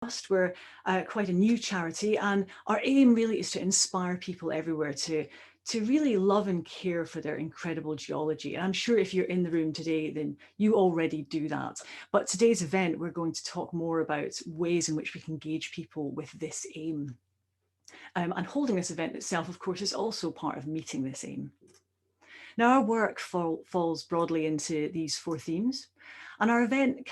Trust. We're quite a new charity, and our aim really is to inspire people everywhere to really love and care for their incredible geology. And I'm sure if you're in the room today, then you already do that. But today's event, we're going to talk more about ways in which we can engage people with this aim. And holding this event itself, of course, is also part of meeting this aim. Now, our work falls broadly into these four themes, and our event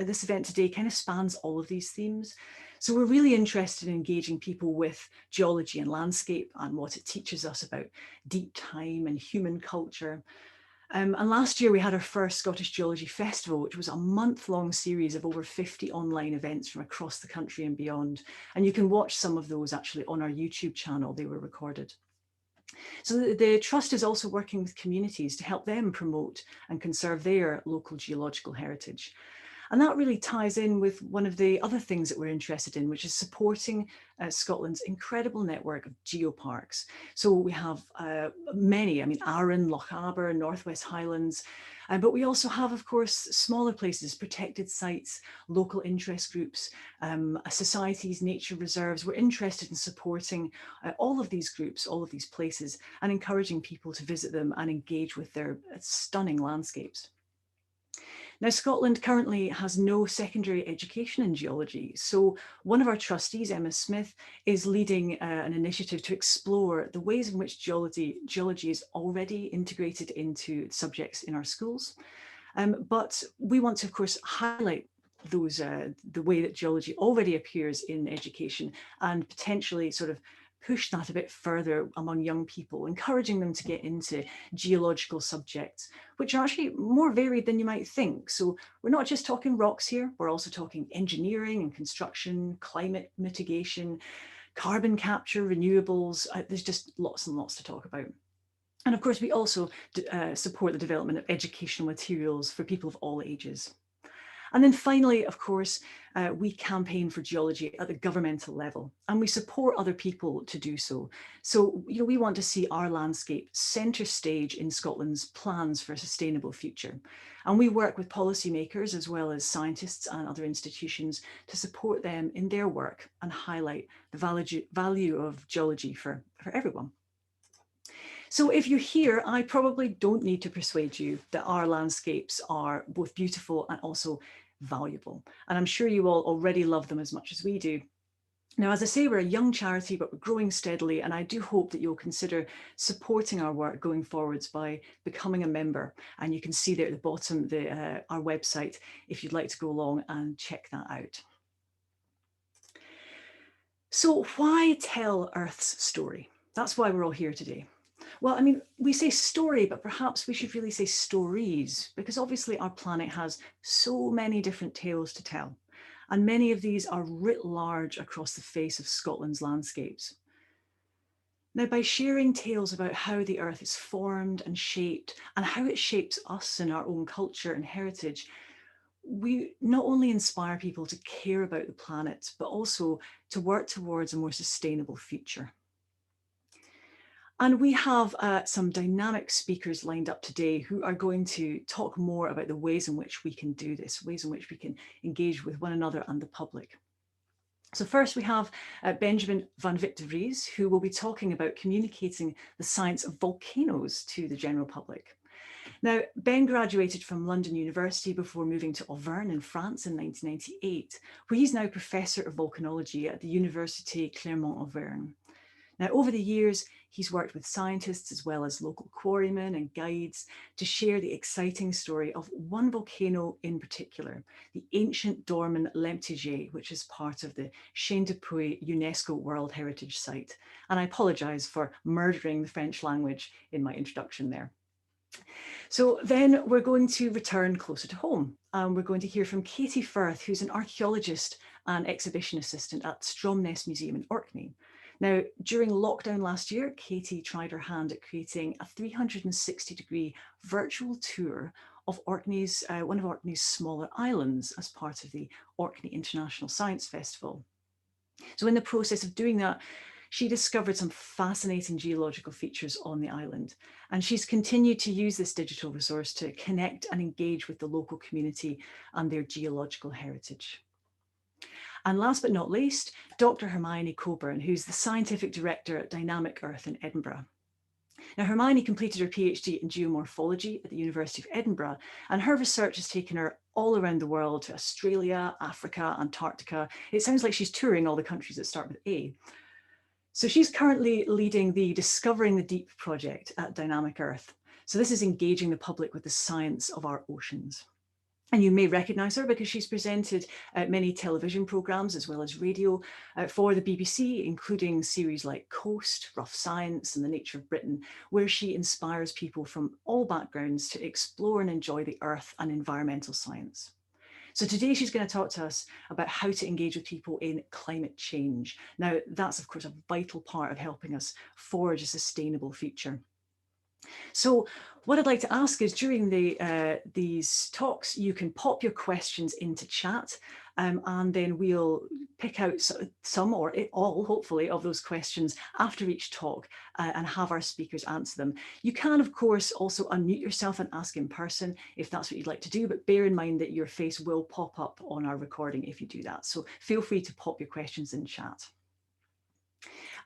this event today kind of spans all of these themes. So we're really interested in engaging people with geology and landscape and what it teaches us about deep time and human culture. And last year we had our first Scottish Geology Festival, which was a month-long series of over 50 online events from across the country and beyond. And you can watch some of those actually on our YouTube channel. They were recorded. So the Trust is also working with communities to help them promote and conserve their local geological heritage. And that really ties in with one of the other things that we're interested in, which is supporting Scotland's incredible network of geoparks. So we have many, Arran, Loch Aber, Northwest Highlands, but we also have, of course, smaller places, protected sites, local interest groups, societies, nature reserves. We're interested in supporting all of these groups, all of these places, and encouraging people to visit them and engage with their stunning landscapes. Now, Scotland currently has no secondary education in geology. So one of our trustees, Emma Smith, is leading an initiative to explore the ways in which geology is already integrated into subjects in our schools. But we want to, of course, highlight the way that geology already appears in education and potentially sort of push that a bit further among young people, encouraging them to get into geological subjects, which are actually more varied than you might think. So we're not just talking rocks here, we're also talking engineering and construction, climate mitigation, carbon capture, renewables. There's just lots and lots to talk about. And of course, we also support the development of educational materials for people of all ages. And then finally, of course, we campaign for geology at the governmental level, and we support other people to do so. So, we want to see our landscape centre stage in Scotland's plans for a sustainable future. And we work with policymakers as well as scientists and other institutions to support them in their work and highlight the value of geology for everyone. So if you're here, I probably don't need to persuade you that our landscapes are both beautiful and also valuable. And I'm sure you all already love them as much as we do. Now, as I say, we're a young charity, but we're growing steadily, and I do hope that you'll consider supporting our work going forwards by becoming a member. And you can see there at the bottom our website if you'd like to go along and check that out. So why tell Earth's story? That's why we're all here today. Well, we say story, but perhaps we should really say stories, because obviously our planet has so many different tales to tell, and many of these are writ large across the face of Scotland's landscapes. Now, by sharing tales about how the Earth is formed and shaped, and how it shapes us in our own culture and heritage, we not only inspire people to care about the planet, but also to work towards a more sustainable future. And we have some dynamic speakers lined up today who are going to talk more about the ways in which we can do this, ways in which we can engage with one another and the public. So first we have Benjamin van Victories, who will be talking about communicating the science of volcanoes to the general public. Now, Ben graduated from London University before moving to Auvergne in France in 1998, where he's now Professor of Volcanology at the Université Clermont-Auvergne. Now, over the years, he's worked with scientists as well as local quarrymen and guides to share the exciting story of one volcano in particular, the ancient dormant Lomtaji, which is part of the Chaîne de Puy UNESCO World Heritage Site. And I apologize for murdering the French language in my introduction there. So then we're going to return closer to home. We're going to hear from Katie Firth, who's an archaeologist and exhibition assistant at Stromness Museum in Orkney. Now, during lockdown last year, Katie tried her hand at creating a 360-degree virtual tour of Orkney's, one of Orkney's smaller islands as part of the Orkney International Science Festival. So in the process of doing that, she discovered some fascinating geological features on the island, and she's continued to use this digital resource to connect and engage with the local community and their geological heritage. And last but not least, Dr. Hermione Coburn, who's the Scientific Director at Dynamic Earth in Edinburgh. Now, Hermione completed her PhD in geomorphology at the University of Edinburgh, and her research has taken her all around the world to Australia, Africa, Antarctica. It sounds like she's touring all the countries that start with A. So she's currently leading the Discovering the Deep project at Dynamic Earth. So this is engaging the public with the science of our oceans. And you may recognise her because she's presented many television programmes as well as radio for the BBC, including series like Coast, Rough Science and The Nature of Britain, where she inspires people from all backgrounds to explore and enjoy the earth and environmental science. So today she's going to talk to us about how to engage with people in climate change. Now, that's of course a vital part of helping us forge a sustainable future. So what I'd like to ask is during these talks, you can pop your questions into chat and then we'll pick out some or all, hopefully, of those questions after each talk and have our speakers answer them. You can, of course, also unmute yourself and ask in person if that's what you'd like to do, but bear in mind that your face will pop up on our recording if you do that. So feel free to pop your questions in chat.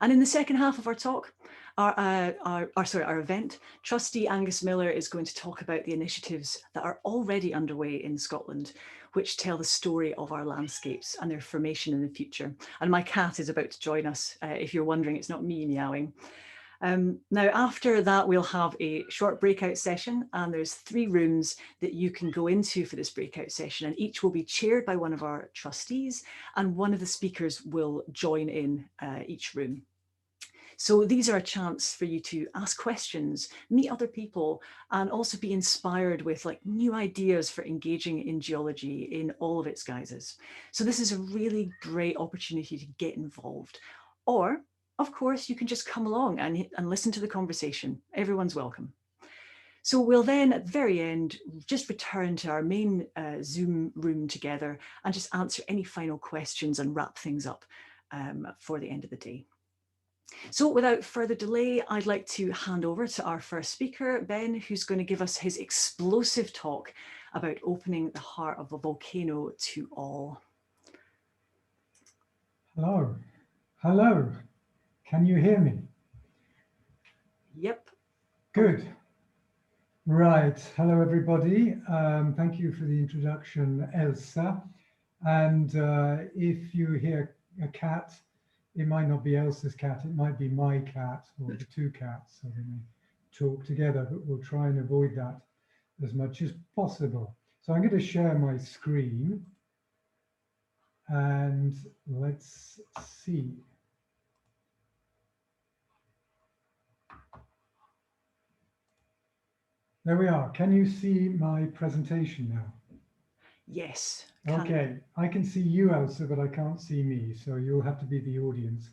And in the second half of our talk, our event, Trustee Angus Miller is going to talk about the initiatives that are already underway in Scotland, which tell the story of our landscapes and their formation in the future. And my cat is about to join us. If you're wondering, it's not me meowing. Now, after that, we'll have a short breakout session, and there's 3 rooms that you can go into for this breakout session, and each will be chaired by one of our trustees, and one of the speakers will join in each room. So these are a chance for you to ask questions, meet other people, and also be inspired with new ideas for engaging in geology in all of its guises. So this is a really great opportunity to get involved. Or, of course, you can just come along and listen to the conversation. Everyone's welcome. So we'll then, at the very end, just return to our main Zoom room together and just answer any final questions and wrap things up for the end of the day. So without further delay, I'd like to hand over to our first speaker, Ben, who's going to give us his explosive talk about opening the heart of a volcano to all. Hello. Hello. Can you hear me? Yep. Good. Right. Hello, everybody. Thank you for the introduction, Elsa. And if you hear a cat, it might not be Elsa's cat, it might be my cat or the 2 cats, so they may talk together, but we'll try and avoid that as much as possible. So I'm going to share my screen and let's see. There we are. Can you see my presentation now? Yes. Okay, I can see you, Elsa, but I can't see me, so you'll have to be the audience.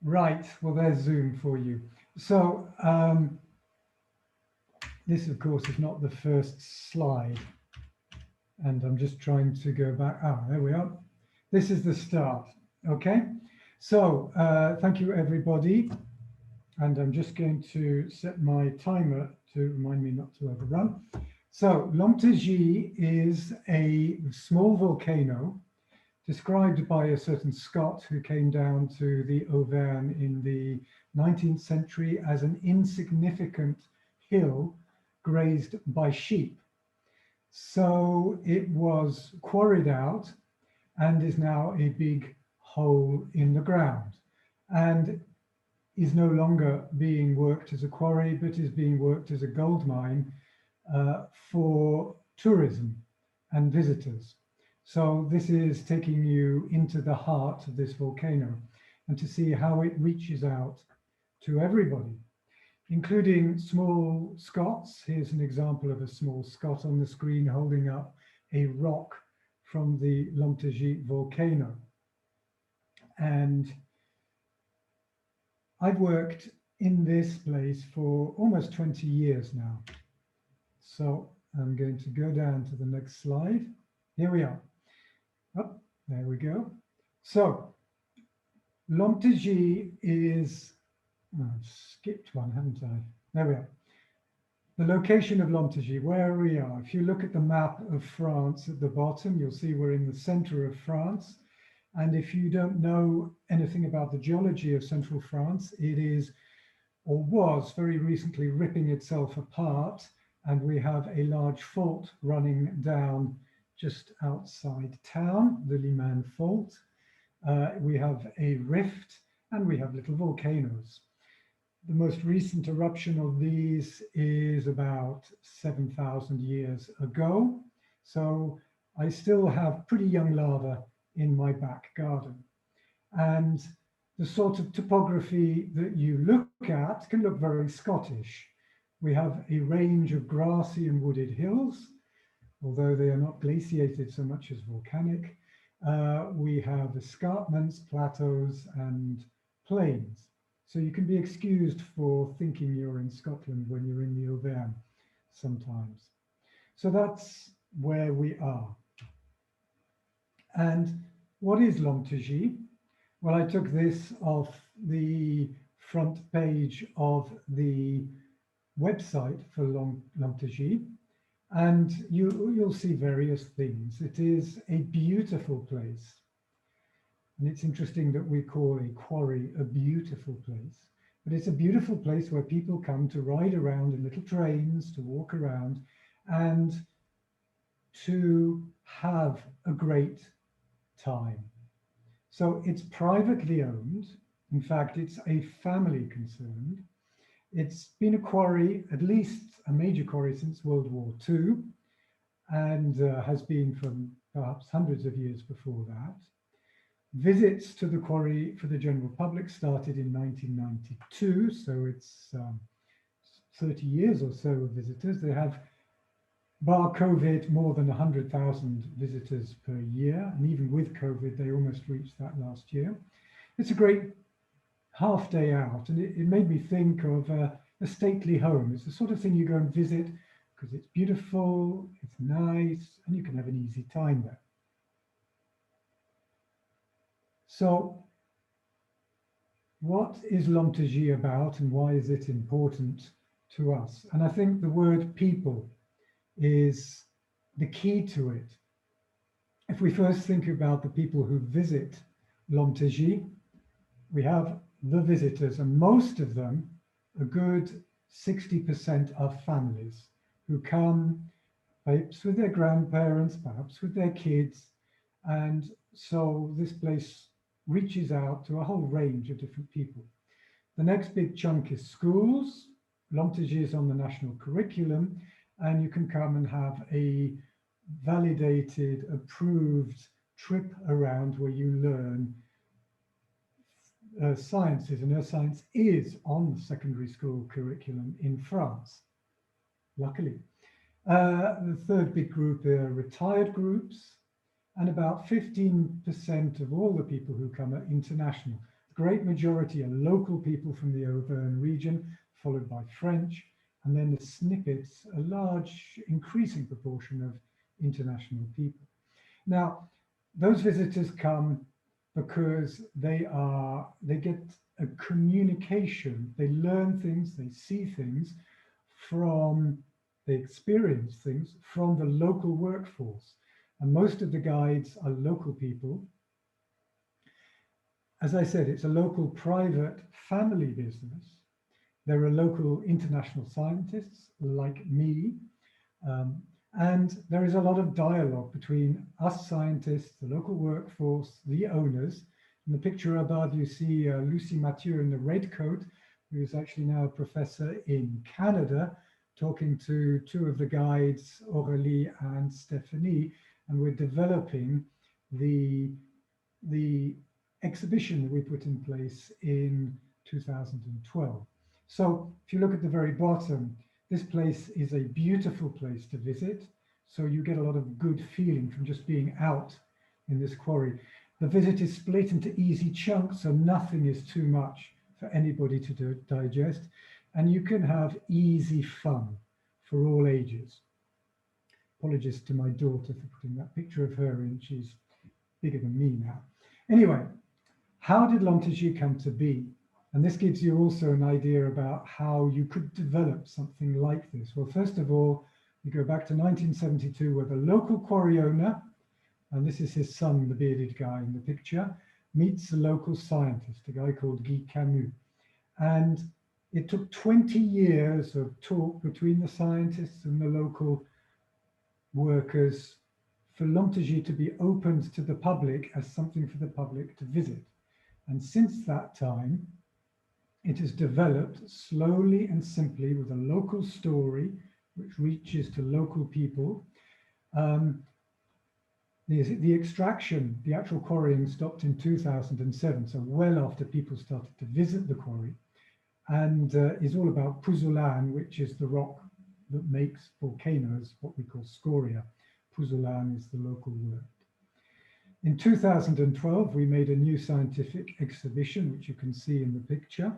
Right, well, there's Zoom for you. So this, of course, is not the first slide, and I'm just trying to go back. Ah, there we are. This is the start, okay? So thank you, everybody. And I'm just going to set my timer to remind me not to overrun. So Lomtaji is a small volcano described by a certain Scot who came down to the Auvergne in the 19th century as an insignificant hill grazed by sheep. So it was quarried out and is now a big hole in the ground, and is no longer being worked as a quarry, but is being worked as a gold mine for tourism and visitors. So this is taking you into the heart of this volcano and to see how it reaches out to everybody, including small Scots. Here's an example of a small Scot on the screen holding up a rock from the Lomtaji volcano. And I've worked in this place for almost 20 years now. So I'm going to go down to the next slide. Here we are. Oh, there we go. So Lomtaji is, oh, I've skipped one, haven't I? There we are. The location of Lomtaji, where we are. If you look at the map of France at the bottom, you'll see we're in the center of France. And if you don't know anything about the geology of central France, it is, or was very recently, ripping itself apart. And we have a large fault running down just outside town, the Liman Fault. We have a rift, and we have little volcanoes. The most recent eruption of these is about 7,000 years ago. So I still have pretty young lava in my back garden. And the sort of topography that you look at can look very Scottish. We have a range of grassy and wooded hills, although they are not glaciated so much as volcanic. We have escarpments, plateaus, and plains. So you can be excused for thinking you're in Scotland when you're in the Auvergne sometimes. So that's where we are. And what is Lomtaji? Well, I took this off the front page of the website for Lomtaji, and you'll see various things. It is a beautiful place. And it's interesting that we call a quarry a beautiful place, but it's a beautiful place where people come to ride around in little trains, to walk around, and to have a great time. So it's privately owned. In fact, it's a family concern. It's been a quarry, at least a major quarry, since World War II, and has been for perhaps hundreds of years before that. Visits to the quarry for the general public started in 1992, so it's 30 years or so of visitors. They have, bar COVID, more than 100,000 visitors per year, and even with COVID, they almost reached that last year. It's a great half day out, and it made me think of a stately home. It's the sort of thing you go and visit because it's beautiful, it's nice, and you can have an easy time there. So what is Lomtaji about, and why is it important to us? And I think the word people is the key to it. If we first think about the people who visit Lomtaji, we have the visitors, and most of them, a good 60%, are families who come perhaps with their grandparents, perhaps with their kids. And so this place reaches out to a whole range of different people. The next big chunk is schools. Lomtaji is on the national curriculum, and you can come and have a validated, approved trip around where you learn sciences, and earth science is on the secondary school curriculum in France, luckily. The third big group are retired groups, and about 15% of all the people who come are international. The great majority are local people from the Auvergne region, followed by French, and then the snippets, a large increasing proportion of international people. Now, those visitors come because they get a communication, they learn things, they see things they experience things from the local workforce. And most of the guides are local people. As I said, it's a local private family business. There are local international scientists like me, and there is a lot of dialogue between us scientists, the local workforce, the owners. In the picture above, you see Lucy Mathieu in the red coat, who is actually now a professor in Canada, talking to two of the guides, Aurélie and Stephanie, and we're developing the exhibition that we put in place in 2012. So if you look at the very bottom, this place is a beautiful place to visit. So you get a lot of good feeling from just being out in this quarry. The visit is split into easy chunks, so nothing is too much for anybody to digest. And you can have easy fun for all ages. Apologies to my daughter for putting that picture of her in. She's bigger than me now. Anyway, how did Lomtaji come to be? And this gives you also an idea about how you could develop something like this. Well, first of all, you go back to 1972, where the local quarry owner, and this is his son, the bearded guy in the picture, meets a local scientist, a guy called Guy Camus. And it took 20 years of talk between the scientists and the local workers for Lomtaji to be opened to the public as something for the public to visit. And since that time, it has developed slowly and simply with a local story which reaches to local people. The extraction, the actual quarrying stopped in 2007, so well after people started to visit the quarry, and is all about puzulan, which is the rock that makes volcanoes, what we call scoria. Puzulan is the local word. In 2012, we made a new scientific exhibition, which you can see in the picture,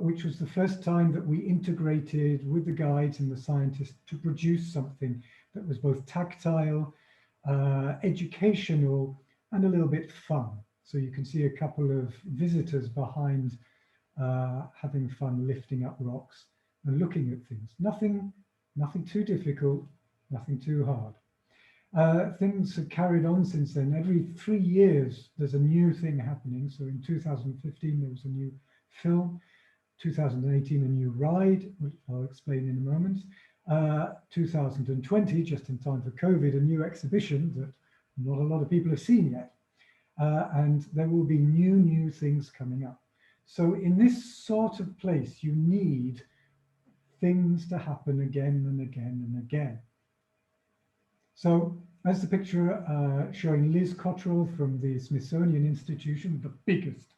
which was the first time that we integrated with the guides and the scientists to produce something that was both tactile, educational, and a little bit fun. So you can see a couple of visitors behind having fun lifting up rocks and looking at things. Nothing too difficult, nothing too hard. Things have carried on since then. Every 3 years, there's a new thing happening. So in 2015, there was a new film. 2018, a new ride, which I'll explain in a moment. 2020, just in time for COVID, a new exhibition that not a lot of people have seen yet. And there will be new things coming up. So in this sort of place, you need things to happen again and again and again. So as the picture showing Liz Cottrell from the Smithsonian Institution, the biggest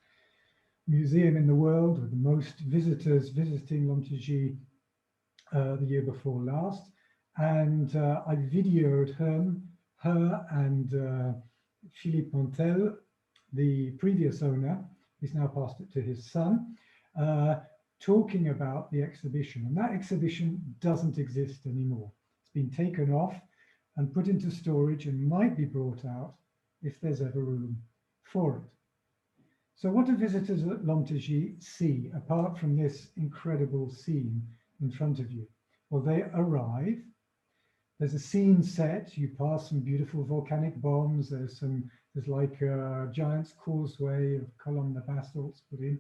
museum in the world with the most visitors visiting Lomtaji the year before last. And I videoed her and Philippe Montel, the previous owner. He's now passed it to his son, talking about the exhibition. And that exhibition doesn't exist anymore. It's been taken off and put into storage and might be brought out if there's ever room for it. So what do visitors at Lomtaji see apart from this incredible scene in front of you? Well, they arrive. There's a scene set. You pass some beautiful volcanic bombs. There's like a giant's causeway of columnar basalts put in.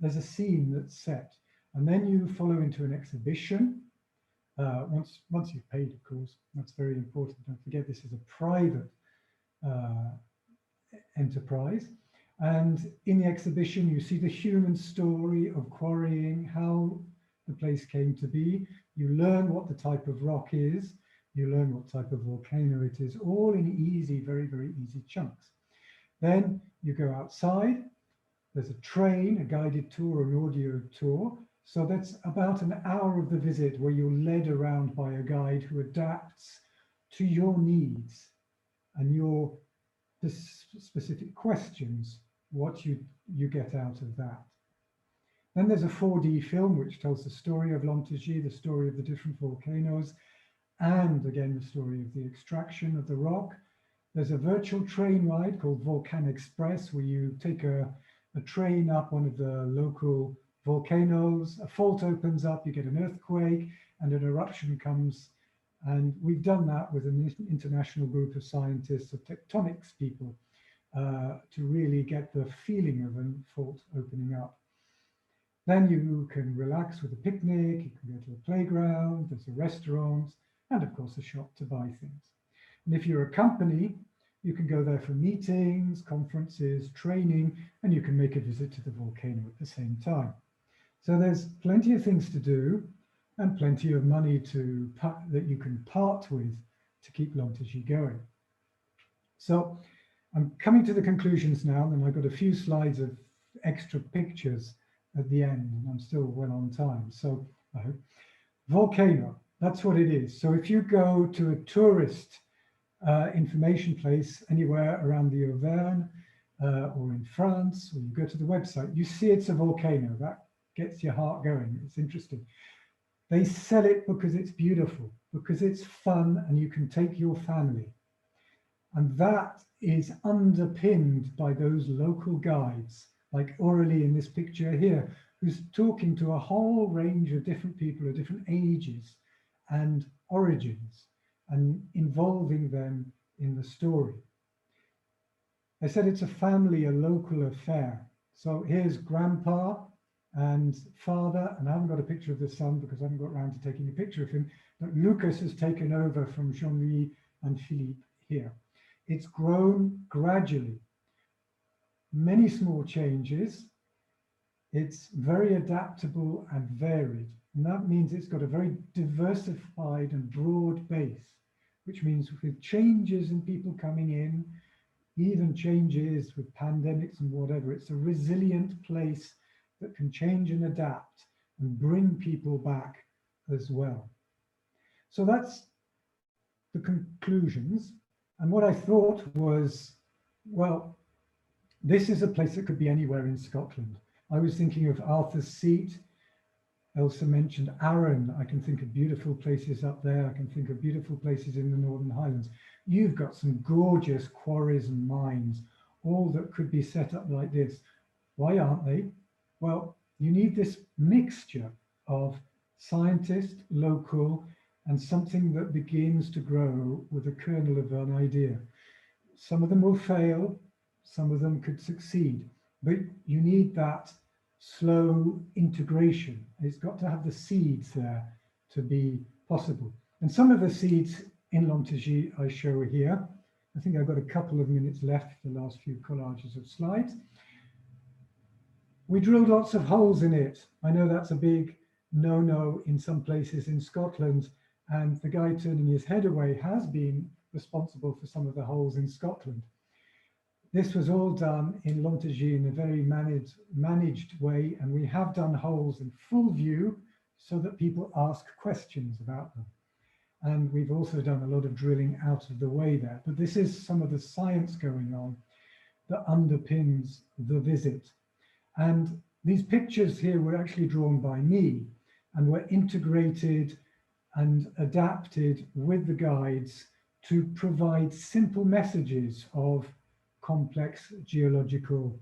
There's a scene that's set. And then you follow into an exhibition. Once you've paid, of course, that's very important. Don't forget this is a private enterprise. And in the exhibition, you see the human story of quarrying, how the place came to be. You learn what the type of rock is. You learn what type of volcano it is, all in easy, very easy chunks. Then you go outside. There's a train, a guided tour, an audio tour. So that's about an hour of the visit where you're led around by a guide who adapts to your needs and your specific questions, what you get out of that. Then there's a 4D film which tells the story of Lomtaji, the story of the different volcanoes, and again, the story of the extraction of the rock. There's a virtual train ride called Volcano Express, where you take a train up one of the local volcanoes, a fault opens up, you get an earthquake, and an eruption comes. And we've done that with an international group of scientists, of tectonics people, to really get the feeling of a fault opening up. Then you can relax with a picnic, you can go to a playground, there's a restaurant, and of course a shop to buy things. And if you're a company, you can go there for meetings, conferences, training, and you can make a visit to the volcano at the same time. So there's plenty of things to do and plenty of money that you can part with to keep Lomtaji going. So I'm coming to the conclusions now, and I've got a few slides of extra pictures at the end, and I'm still well on time. So I hope. Volcano, that's what it is. So if you go to a tourist information place anywhere around the Auvergne or in France, or you go to the website, you see it's a volcano. That gets your heart going. It's interesting. They sell it because it's beautiful, because it's fun, and you can take your family. And that is underpinned by those local guides, like Aurélie in this picture here, who's talking to a whole range of different people of different ages and origins, and involving them in the story. I said it's a family, a local affair. So here's grandpa and father, and I haven't got a picture of the son because I haven't got around to taking a picture of him, but Lucas has taken over from Jean-Louis and Philippe here. It's grown gradually. Many small changes. It's very adaptable and varied. And that means it's got a very diversified and broad base, which means with changes in people coming in, even changes with pandemics and whatever, it's a resilient place that can change and adapt and bring people back as well. So that's the conclusions. And what I thought was, well, this is a place that could be anywhere in Scotland. I was thinking of Arthur's Seat. Elsa mentioned Arran. I can think of beautiful places up there. I can think of beautiful places in the Northern Highlands. You've got some gorgeous quarries and mines, all that could be set up like this. Why aren't they? Well, you need this mixture of scientist, local, and something that begins to grow with a kernel of an idea. Some of them will fail, some of them could succeed, but you need that slow integration. It's got to have the seeds there to be possible. And some of the seeds in Lomtaji I show here. I think I've got a couple of minutes left for the last few collages of slides. We drilled lots of holes in it. I know that's a big no-no in some places in Scotland, and the guy turning his head away has been responsible for some of the holes in Scotland. This was all done in Lomtaji in a very managed way, and we have done holes in full view so that people ask questions about them. And we've also done a lot of drilling out of the way there. But this is some of the science going on that underpins the visit. And these pictures here were actually drawn by me and were integrated and adapted with the guides to provide simple messages of complex geological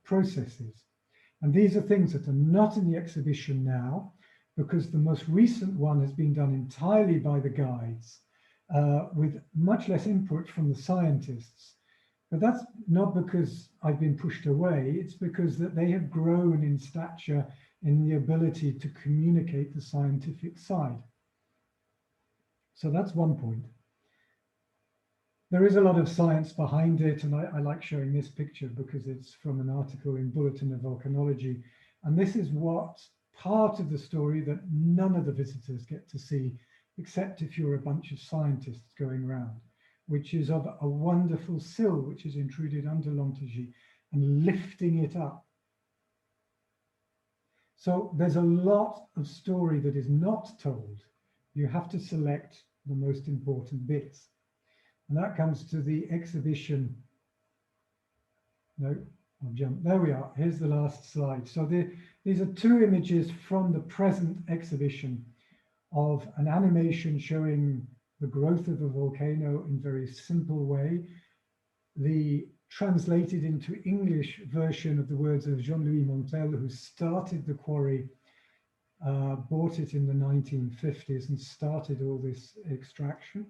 processes. And these are things that are not in the exhibition now, because the most recent one has been done entirely by the guides with much less input from the scientists. But that's not because I've been pushed away, it's because that they have grown in stature in the ability to communicate the scientific side. So that's one point. There is a lot of science behind it, and I like showing this picture because it's from an article in Bulletin of Volcanology. And this is what part of the story that none of the visitors get to see, except if you're a bunch of scientists going around, which is of a wonderful sill which is intruded under Lomtaji and lifting it up. So there's a lot of story that is not told. You have to select the most important bits. And that comes to the exhibition. No, I'll jump. There we are. Here's the last slide. So these are two images from the present exhibition of an animation showing the growth of a volcano in a very simple way. The translated into English version of the words of Jean-Louis Montel, who started the quarry, bought it in the 1950s and started all this extraction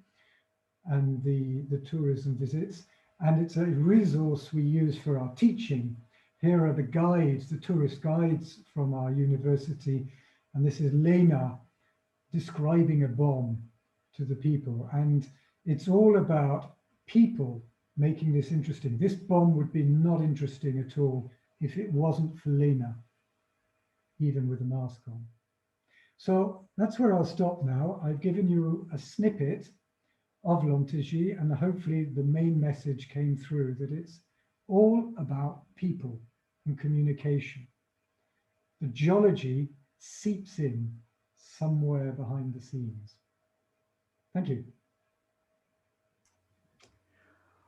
and the tourism visits. And it's a resource we use for our teaching. Here are the guides, the tourist guides from our university. And this is Lena describing a bomb to the people. And it's all about people making this interesting. This bomb would be not interesting at all if it wasn't for Lena, even with a mask on. So that's where I'll stop now. I've given you a snippet of Lomtaji, and hopefully the main message came through, that it's all about people and communication. The geology seeps in somewhere behind the scenes. Thank you.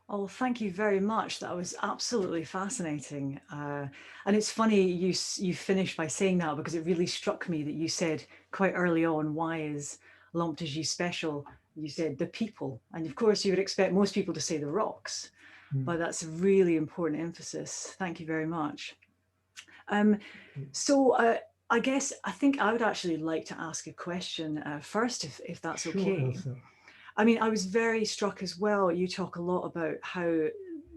Oh, thank you very much. That was absolutely fascinating. And it's funny you finished by saying that, because it really struck me that you said quite early on, why is Lomtaji special? You said the people. And of course, you would expect most people to say the rocks, but that's a really important emphasis. Thank you very much. I guess, I think I would actually like to ask a question first, if that's okay. Sure, Elsa. I mean, I was very struck as well. You talk a lot about how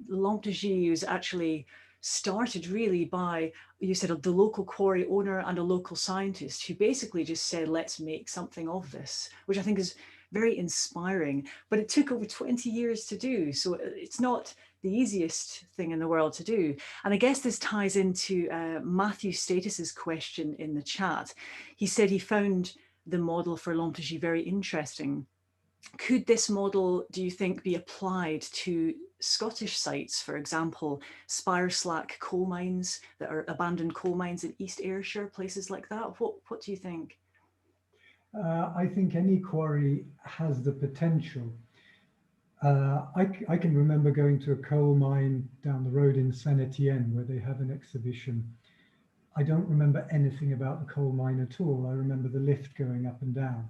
Lomtaji was actually started really by, you said, the local quarry owner and a local scientist who basically just said, let's make something of this, which I think is very inspiring. But it took over 20 years to do, so it's not the easiest thing in the world to do. And I guess this ties into Matthew Status's question in the chat. He said he found the model for Lomtaji very interesting. Could this model, do you think, be applied to Scottish sites, for example, Spireslack coal mines that are abandoned coal mines in East Ayrshire, places like that? What do you think? I think any quarry has the potential. I can remember going to a coal mine down the road in Saint Etienne where they have an exhibition. I don't remember anything about the coal mine at all. I remember the lift going up and down.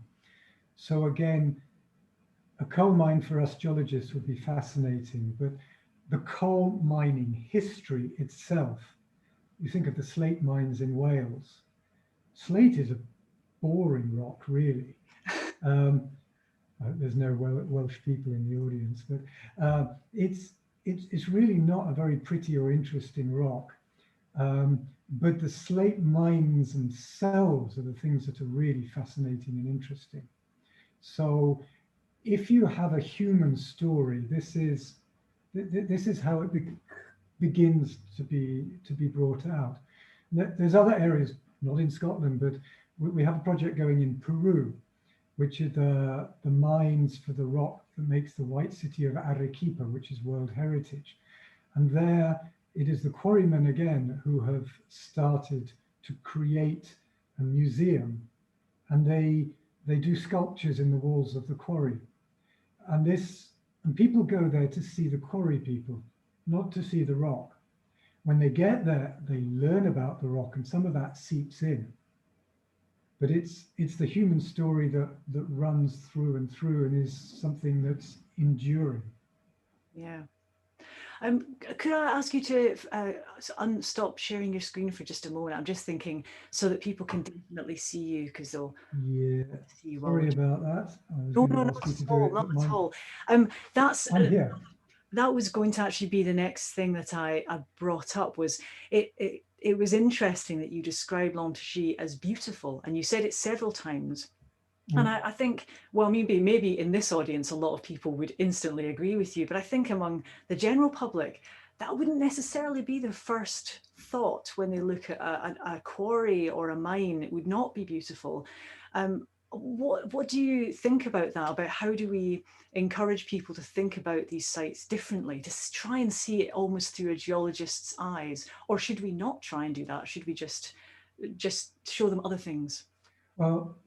So again, a coal mine for us geologists would be fascinating, but the coal mining history itself, you think of the slate mines in Wales. Slate is a boring rock, really. There's no Welsh people in the audience, but it's really not a very pretty or interesting rock. But the slate mines themselves are the things that are really fascinating and interesting. So if you have a human story, this is how it begins to be brought out. There's other areas, not in Scotland, but we have a project going in Peru, which are the mines for the rock that makes the White City of Arequipa, which is World Heritage. And there it is the quarrymen again who have started to create a museum, and they do sculptures in the walls of the quarry. And people go there to see the quarry people, not to see the rock. When they get there, they learn about the rock, and some of that seeps in. But it's the human story that runs through and through and is something that's enduring. Yeah. Could I ask you to stop sharing your screen for just a moment? I'm just thinking so that people can definitely see you, because they'll see you. Sorry about that. I was No, going to not ask you to at do all, it, not but at all. I'm here. That was going to actually be the next thing that I brought up. Was it was interesting that you described Lomtaji as beautiful, and you said it several times. And I think, well, maybe in this audience, a lot of people would instantly agree with you, but I think among the general public, that wouldn't necessarily be the first thought when they look at a quarry or a mine. It would not be beautiful. What do you think about that? About how do we encourage people to think about these sites differently, to try and see it almost through a geologist's eyes? Or should we not try and do that? Should we just show them other things? Well,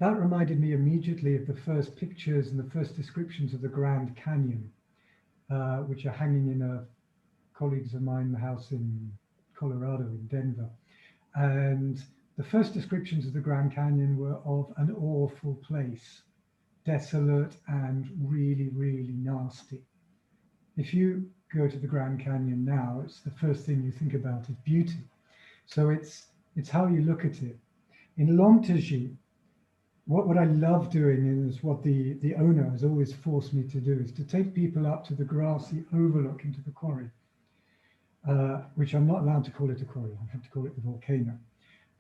that reminded me immediately of the first pictures and the first descriptions of the Grand Canyon, which are hanging in a colleagues of mine house in Colorado, in Denver. And the first descriptions of the Grand Canyon were of an awful place, desolate and really, really nasty. If you go to the Grand Canyon now, it's the first thing you think about is beauty. So it's how you look at it. In Lomtaji, what I love doing is what the owner has always forced me to do, is to take people up to the grassy overlook into the quarry, which I'm not allowed to call it a quarry, I have to call it the volcano.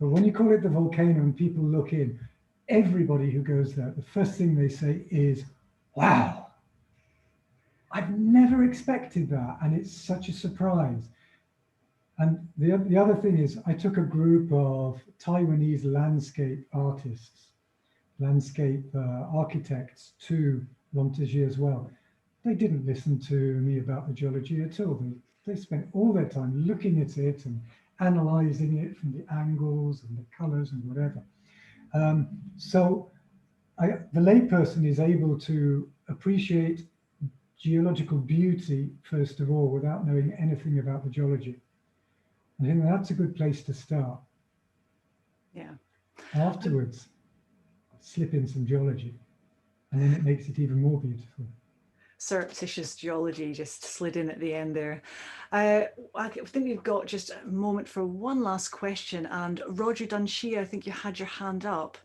But when you call it the volcano and people look in, everybody who goes there, the first thing they say is, wow, I've never expected that. And it's such a surprise. And the other thing is, I took a group of Taiwanese landscape artists, landscape architects to Lomtaji as well. They didn't listen to me about the geology at all. They spent all their time looking at it and analyzing it from the angles and the colors and whatever. So the layperson is able to appreciate geological beauty, first of all, without knowing anything about the geology. I think that's a good place to start. Yeah. Afterwards, slip in some geology, and then it makes it even more beautiful. Surreptitious geology just slid in at the end there. I think we've got just a moment for one last question. And Roger Dunshea, I think you had your hand up.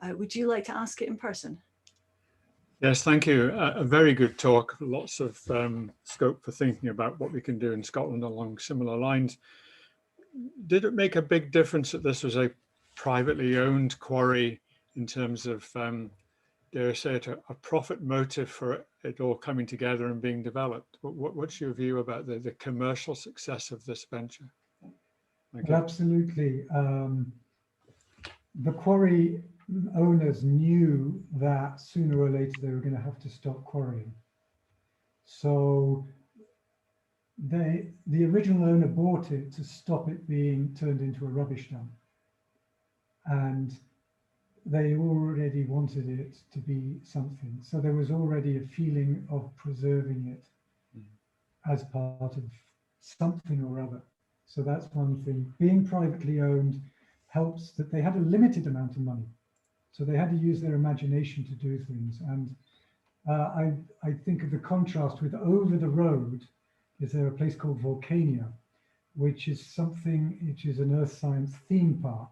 Would you like to ask it in person? Yes, thank you. A very good talk. Lots of scope for thinking about what we can do in Scotland along similar lines. Did it make a big difference that this was a privately owned quarry in terms of, dare I say it, a profit motive for it all coming together and being developed? What's your view about the commercial success of this venture? Well, absolutely. The quarry owners knew that sooner or later they were going to have to stop quarrying. So the original owner bought it to stop it being turned into a rubbish dump. And they already wanted it to be something. So there was already a feeling of preserving it as part of something or other. So that's one thing. Being privately owned helps that they had a limited amount of money. So they had to use their imagination to do things. And I think of the contrast with over the road, is there a place called Volcano, which is an earth science theme park,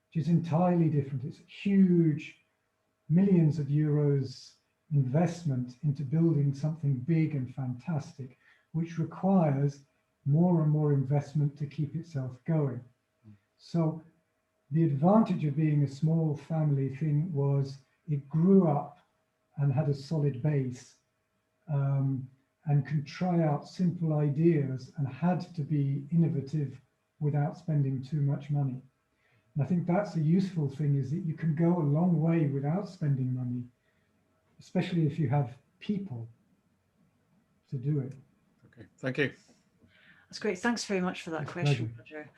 which is entirely different. It's huge, millions of euros investment into building something big and fantastic, which requires more and more investment to keep itself going. So the advantage of being a small family thing was it grew up and had a solid base, and could try out simple ideas and had to be innovative without spending too much money. And I think that's a useful thing, is that you can go a long way without spending money, especially if you have people to do it. Okay, thank you. That's great. Thanks very much for that It's question, Roger.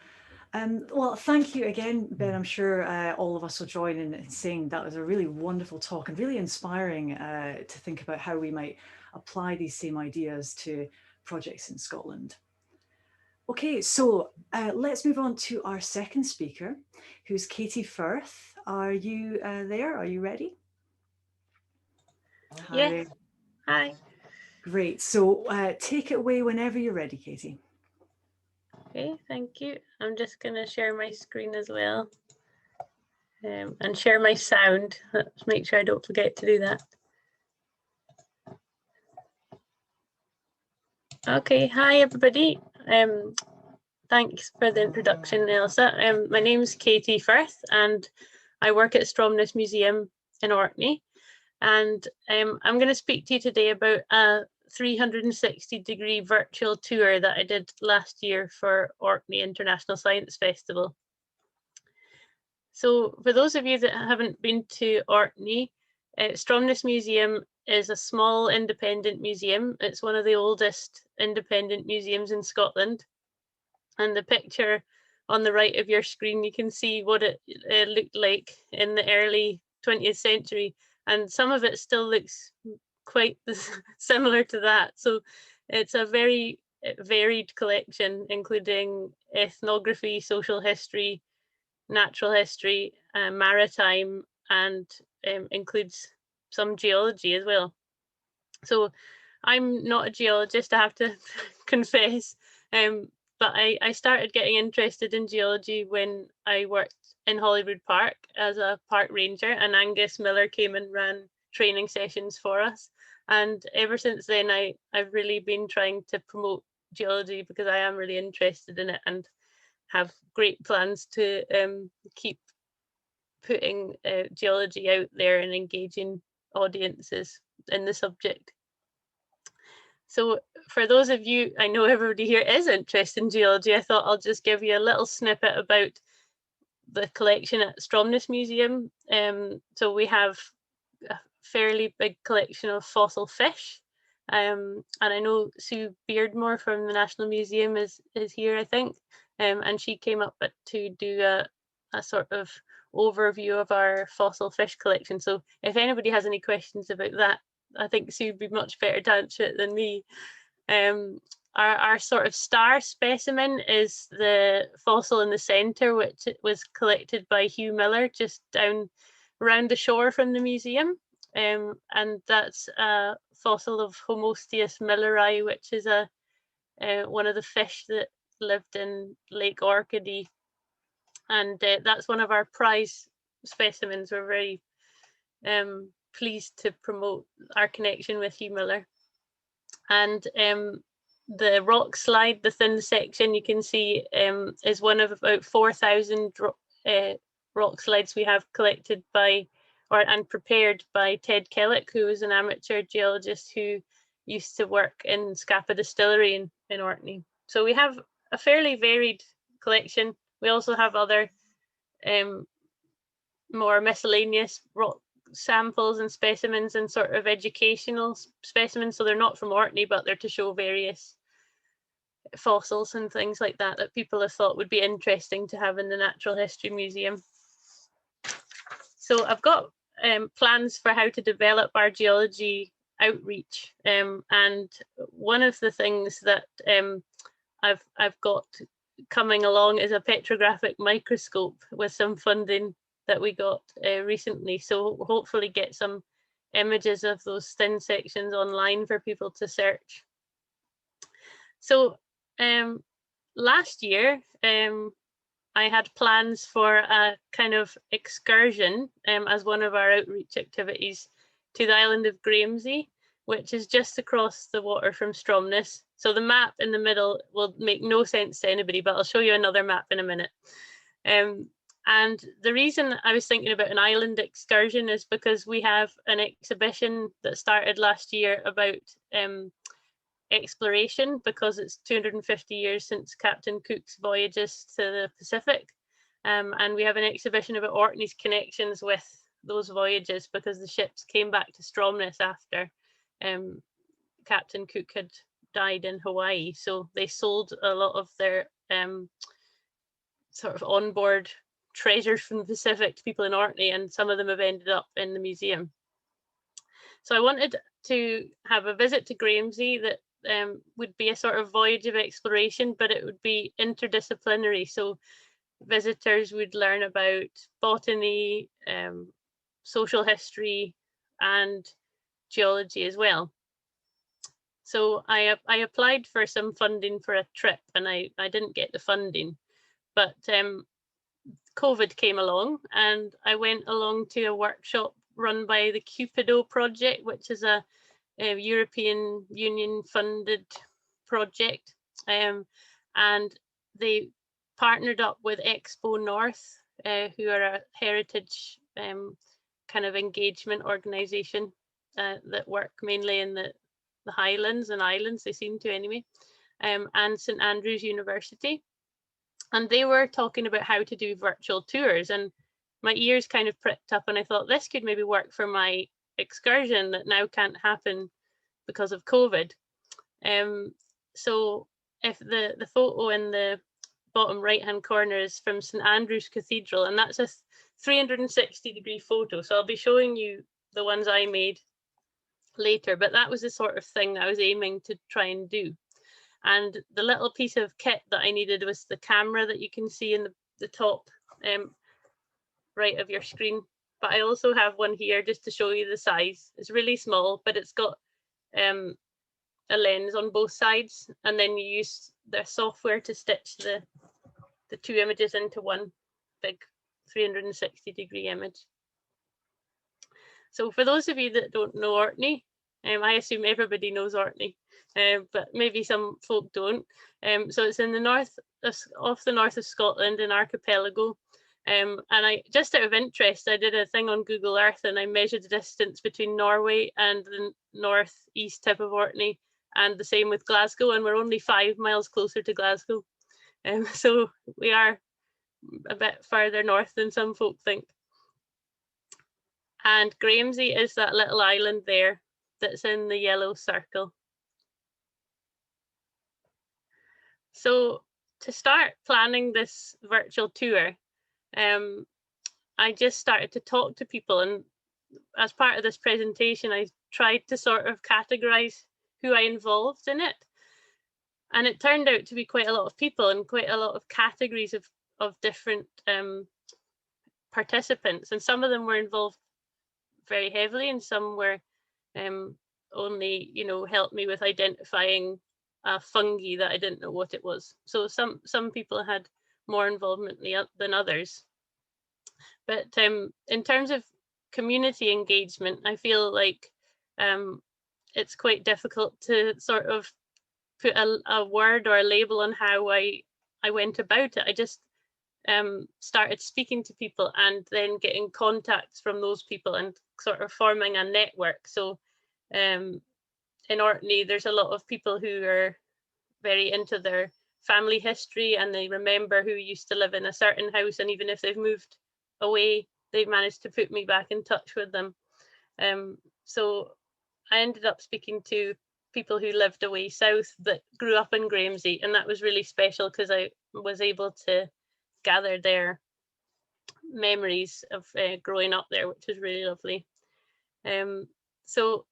Well, thank you again, Ben. I'm sure all of us will join in saying that was a really wonderful talk and really inspiring to think about how we might apply these same ideas to projects in Scotland. Okay, so let's move on to our second speaker, who's Katie Firth. Are you there? Are you ready? Yes. Hi. Great. So take it away whenever you're ready, Katie. Okay, thank you. I'm just going to share my screen as well, and share my sound. Let's make sure I don't forget to do that. Okay, hi everybody. Thanks for the introduction, Elsa. My name's Katie Firth and I work at Stromness Museum in Orkney. And I'm going to speak to you today about a 360-degree virtual tour that I did last year for Orkney International Science Festival. So for those of you that haven't been to Orkney, Stromness Museum is a small independent museum. It's one of the oldest independent museums in Scotland. And the picture on the right of your screen, you can see what it looked like in the early 20th century. And some of it still looks quite similar to that. So it's a very varied collection, including ethnography, social history, natural history, maritime, and includes some geology as well. So I'm not a geologist, I have to confess, but I started getting interested in geology when I worked in Holyrood Park as a park ranger, and Angus Miller came and ran training sessions for us. And ever since then, I've really been trying to promote geology because I am really interested in it and have great plans to keep putting geology out there and engaging audiences in the subject. So for those of you, I know everybody here is interested in geology, I thought I'll just give you a little snippet about the collection at Stromness Museum. So we have a fairly big collection of fossil fish. And I know Sue Beardmore from the National Museum is here, I think. And she came up to do a sort of overview of our fossil fish collection. So if anybody has any questions about that, I think Sue would be much better to answer it than me. Our sort of star specimen is the fossil in the centre, which was collected by Hugh Miller just down around the shore from the museum. And that's a fossil of Homosteus milleri, which is one of the fish that lived in Lake Orkney. And that's one of our prize specimens. We're very pleased to promote our connection with Hugh Miller. And the rock slide, the thin section you can see, is one of about 4,000 rock slides we have collected by and prepared by Ted Kellick, who was an amateur geologist who used to work in Scapa Distillery in Orkney. So we have a fairly varied collection. We also have other more miscellaneous rock samples and specimens and sort of educational specimens. So they're not from Orkney, but they're to show various fossils and things like that that people have thought would be interesting to have in the Natural History Museum. So I've got plans for how to develop our geology outreach, and one of the things that I've got coming along is a petrographic microscope with some funding that we got recently. So hopefully get some images of those thin sections online for people to search. So last year, I had plans for a kind of excursion as one of our outreach activities to the Island of Grimsey, which is just across the water from Stromness. So the map in the middle will make no sense to anybody, but I'll show you another map in a minute. And the reason I was thinking about an island excursion is because we have an exhibition that started last year about exploration, because it's 250 years since Captain Cook's voyages to the Pacific. And we have an exhibition about Orkney's connections with those voyages, because the ships came back to Stromness after Captain Cook had died in Hawaii. So they sold a lot of their sort of onboard treasures from the Pacific to people in Orkney, and some of them have ended up in the museum. So I wanted to have a visit to Grimsey that would be a sort of voyage of exploration, but it would be interdisciplinary. So visitors would learn about botany, social history, and geology as well. So I applied for some funding for a trip, and I didn't get the funding, but COVID came along, and I went along to a workshop run by the Cupido project, which is a European Union funded project, and they partnered up with Expo North, who are a heritage kind of engagement organization that work mainly in the Highlands and Islands, they seem to anyway, and St Andrews University. And they were talking about how to do virtual tours, and my ears kind of pricked up, and I thought this could maybe work for my excursion that now can't happen because of COVID. So if the photo in the bottom right hand corner is from St Andrews Cathedral, and that's a 360-degree photo. So I'll be showing you the ones I made later, but that was the sort of thing that I was aiming to try and do. And the little piece of kit that I needed was the camera that you can see in the top right of your screen. But I also have one here just to show you the size. It's really small, but it's got a lens on both sides, and then you use the software to stitch the two images into one big 360-degree image. So for those of you that don't know Orkney, I assume everybody knows Orkney, but maybe some folk don't. So it's in the north, off the north of Scotland, in archipelago. And I, just out of interest, I did a thing on Google Earth, and I measured the distance between Norway and the northeast tip of Orkney, and the same with Glasgow, and we're only 5 miles closer to Glasgow. So we are a bit further north than some folk think. And Grimsey is that little island there that's in the yellow circle. So to start planning this virtual tour, I just started to talk to people, and as part of this presentation, I tried to sort of categorize who I involved in it. And it turned out to be quite a lot of people and quite a lot of categories of different participants. And some of them were involved very heavily, and some were only, you know, helped me with identifying a fungi that I didn't know what it was. So some people had more involvement than others. But in terms of community engagement. I feel like it's quite difficult to sort of put a word or a label on how I went about it. I just started speaking to people and then getting contacts from those people and sort of forming a network. So in Orkney, there's a lot of people who are very into their family history, and they remember who used to live in a certain house, and even if they've moved away, they've managed to put me back in touch with them. So I ended up speaking to people who lived away south that grew up in Grimsey, and that was really special because I was able to gather their memories of growing up there, which was really lovely. So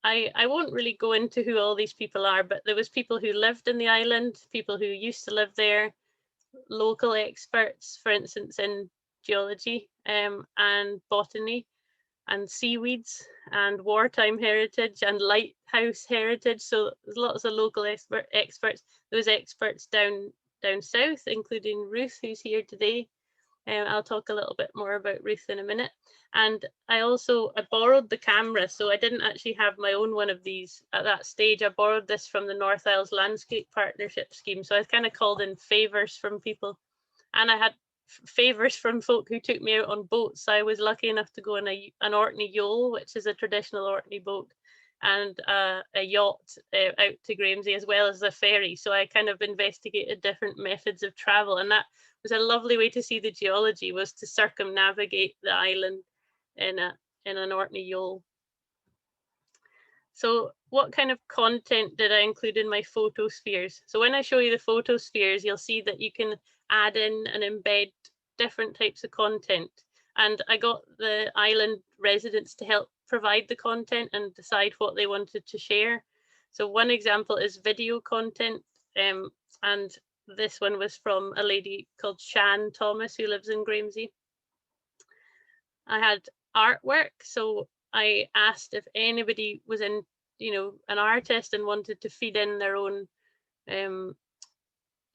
I won't really go into who all these people are, but there was people who lived in the island, people who used to live there, local experts, for instance, in geology and botany and seaweeds and wartime heritage and lighthouse heritage. So there's lots of local experts. There was experts down south, including Ruth, who's here today. I'll talk a little bit more about Ruth in a minute. And I borrowed the camera, so I didn't actually have my own one of these at that stage. I borrowed this from the North Isles Landscape Partnership Scheme. So I kind of called in favours from people, and I had favours from folk who took me out on boats. So I was lucky enough to go on an Orkney yole, which is a traditional Orkney boat, and a yacht out to Grimsey, as well as a ferry. So I kind of investigated different methods of travel, and that was a lovely way to see the geology, was to circumnavigate the island in an Orkney yole. So what kind of content did I include in my photospheres? So when I show you the photospheres, you'll see that you can add in and embed different types of content. And I got the island residents to help provide the content and decide what they wanted to share. So one example is video content, and this one was from a lady called Shan Thomas, who lives in Grimsey. I had artwork, so I asked if anybody was an artist and wanted to feed in their own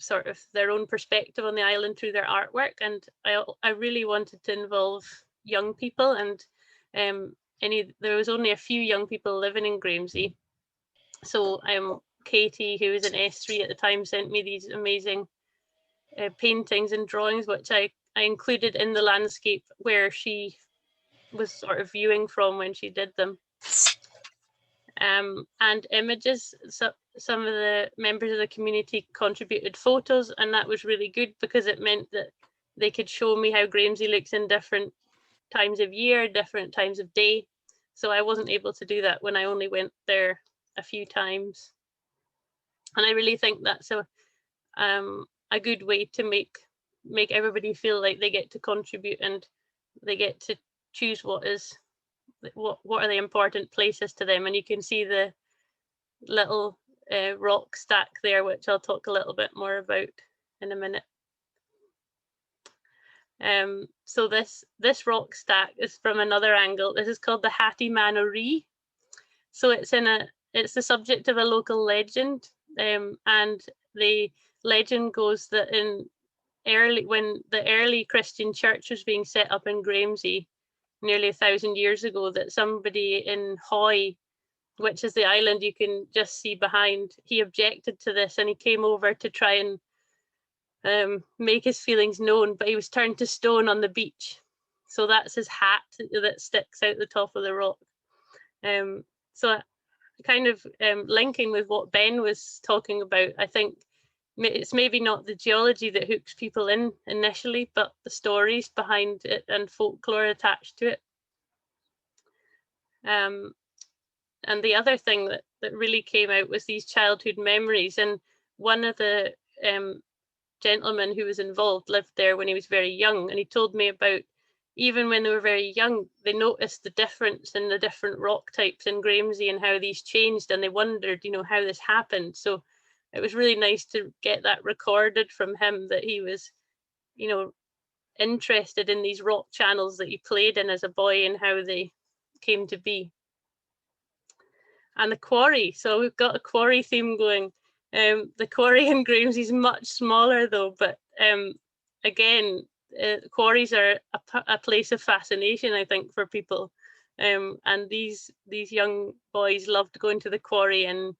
sort of their own perspective on the island through their artwork. And I really wanted to involve young people, and there was only a few young people living in Grimsey. So Katie, who was in S3 at the time, sent me these amazing paintings and drawings, which I included in the landscape where she was sort of viewing from when she did them. And images. So some of the members of the community contributed photos, and that was really good because it meant that they could show me how Grimsey looks in different times of year, different times of day. So I wasn't able to do that when I only went there a few times. And I really think that's a good way to make everybody feel like they get to contribute, and they get to choose what are the important places to them. And you can see the little rock stack there, which I'll talk a little bit more about in a minute. So this rock stack is from another angle. This is called the Hattie Manor-Ree. So it's the subject of a local legend, and the legend goes that when the early Christian church was being set up in Grimsey nearly 1,000 years ago, that somebody in Hoy, which is the island you can just see behind, he objected to this, and he came over to try and make his feelings known, but he was turned to stone on the beach. So that's his hat that sticks out the top of the rock. So kind of linking with what Ben was talking about, I think it's maybe not the geology that hooks people in initially, but the stories behind it and folklore attached to it. And the other thing that really came out was these childhood memories. And one of the gentlemen who was involved lived there when he was very young, and he told me about, even when they were very young, they noticed the difference in the different rock types in Grimsey and how these changed, and they wondered, how this happened. So it was really nice to get that recorded from him, that he was, interested in these rock channels that he played in as a boy and how they came to be. And the quarry, so we've got a quarry theme going. The quarry in Grimsey is much smaller though, but again, quarries are a place of fascination, I think, for people. And these young boys loved going to the quarry and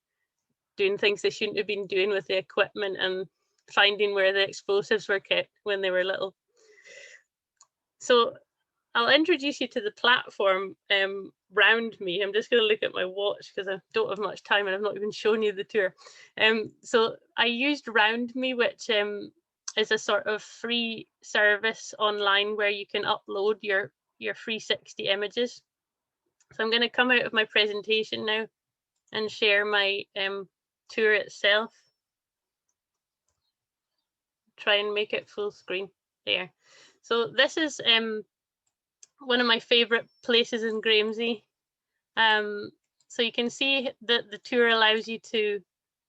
doing things they shouldn't have been doing with the equipment and finding where the explosives were kept when they were little. So I'll introduce you to the platform round me. I'm just going to look at my watch because I don't have much time and I've not even shown you the tour. So I used Round Me, which is a sort of free service online where you can upload your 360 images. So I'm going to come out of my presentation now and share my tour itself. Try and make it full screen there. So this is one of my favorite places in Grimsey. So you can see that the tour allows you to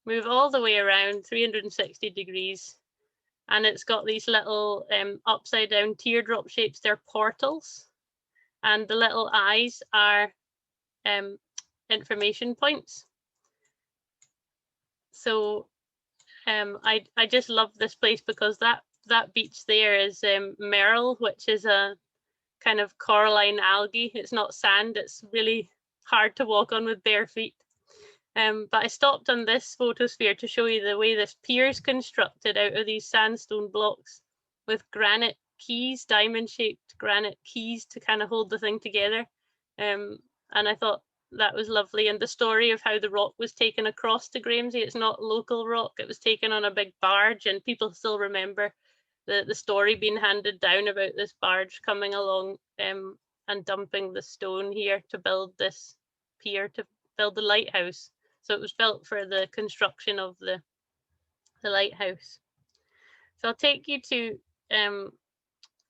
move all the way around 360 degrees. And it's got these little upside down teardrop shapes. They're portals. And the little eyes are information points. So I just love this place because that beach there is merle, which is a kind of coralline algae. It's not sand, it's really hard to walk on with bare feet. But I stopped on this photosphere to show you the way this pier is constructed out of these sandstone blocks with granite keys, diamond-shaped granite keys to kind of hold the thing together. And I thought that was lovely. And the story of how the rock was taken across to Grimsey, it's not local rock, it was taken on a big barge, and people still remember the story being handed down about this barge coming along and dumping the stone here to build this pier, to build the lighthouse. So it was built for the construction of the lighthouse. So I'll take you to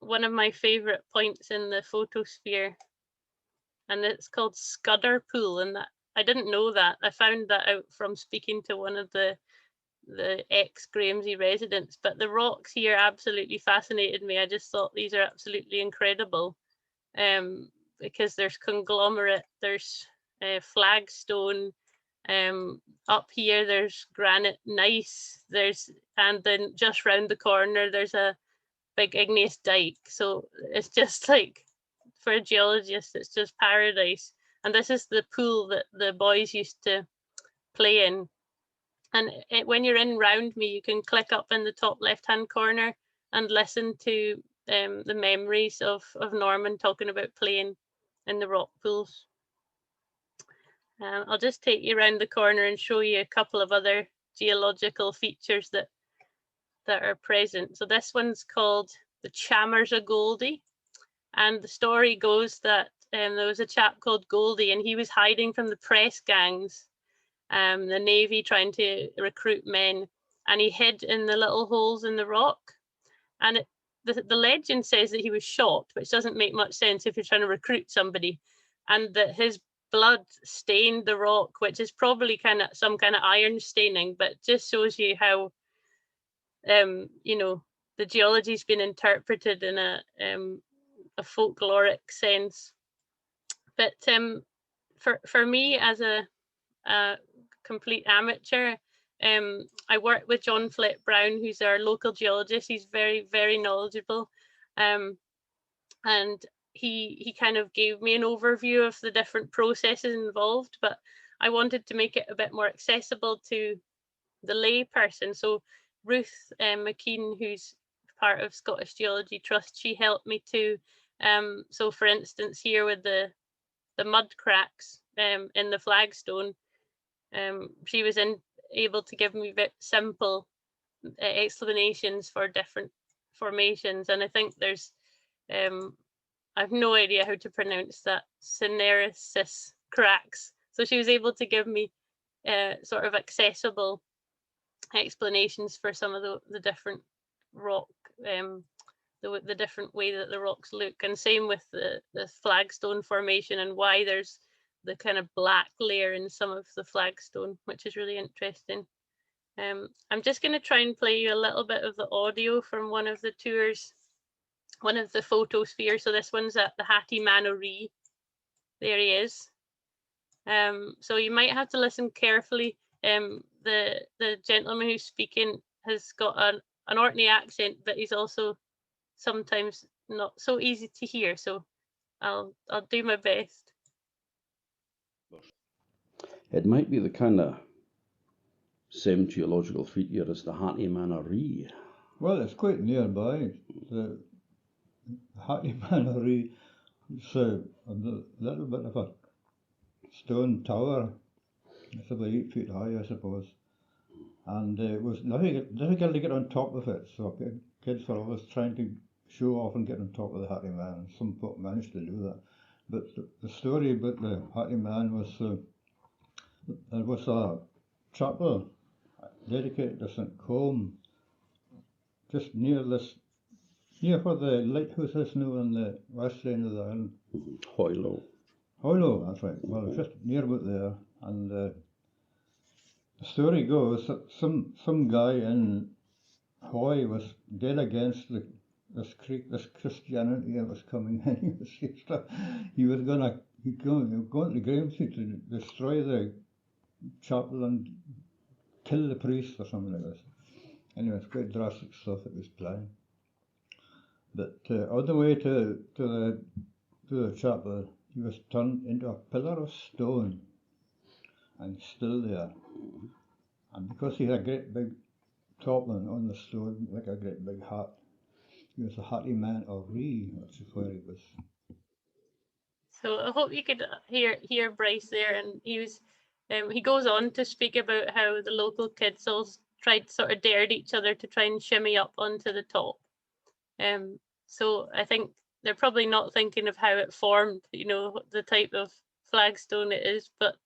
one of my favorite points in the photosphere, and it's called Scudder Pool. And that, I didn't know that. I found that out from speaking to one of the ex-Grimsey residents, but the rocks here absolutely fascinated me. I just thought these are absolutely incredible because there's conglomerate, there's flagstone, up here there's granite gneiss, and then just round the corner there's a big igneous dike. So it's just like, for a geologist, it's just paradise. And this is the pool that the boys used to play in. And when you're in Round Me, you can click up in the top left-hand corner and listen to the memories of Norman talking about playing in the rock pools. I'll just take you around the corner and show you a couple of other geological features that are present. So this one's called the Chammers of Goldie. And the story goes that there was a chap called Goldie, and he was hiding from the press gangs, the Navy trying to recruit men, and he hid in the little holes in the rock. And the legend says that he was shot, which doesn't make much sense if you're trying to recruit somebody, and that his blood stained the rock, which is probably kind of some kind of iron staining, but just shows you how you know, the geology's been interpreted in a folkloric sense. But for me as a complete amateur, I work with John Flett Brown, who's our local geologist. He's very, very knowledgeable, and he kind of gave me an overview of the different processes involved, but I wanted to make it a bit more accessible to the lay person. So Ruth McKean, who's part of Scottish Geology Trust, she helped me too. So for instance, here with the mud cracks in the flagstone, she was able to give me very simple explanations for different formations. And I think there's, I have no idea how to pronounce that, cineresis cracks. So she was able to give me sort of accessible explanations for some of the different rock, the different way that the rocks look, and same with the flagstone formation and why there's the kind of black layer in some of the flagstone, which is really interesting. I'm just going to try and play you a little bit of the audio from one of the tours, one of the photospheres. So this one's at the Hattie Manoree. There he is. So you might have to listen carefully. The gentleman who's speaking has got an Orkney accent, but he's also sometimes not so easy to hear. So I'll do my best. It might be the kind of same geological feature as the Hattie Manor Ree. Well, it's quite nearby. The Hattie Manor Ree, it's a little bit of a stone tower. It's about 8 feet high, I suppose. And it was difficult to get on top of it, so kids were always trying to show off and get on top of the Hattie Man. Some folk managed to do that. But the story about the Hattie Man was there was a chapel dedicated to St. Colm, just near where the lighthouse is now on the west end of the island. Hoylow. Hoylow, that's right. Well, it's just near about there. And the story goes that some guy in Hoy was dead against this Christianity that was coming in. He was going to Grimsey to destroy the chapel and kill the priest or something like this. Anyway, it's quite drastic stuff that was planned. But on the way to the chapel, he was turned into a pillar of stone, and still there. And because he had a great big top on the stone, like a great big hat, he was a Hattie Man of Ree, which is where he was. So I hope you could hear Bryce there, and he goes on to speak about how the local kids all sort of dared each other to try and shimmy up onto the top. So I think they're probably not thinking of how it formed, you know, the type of flagstone it is, but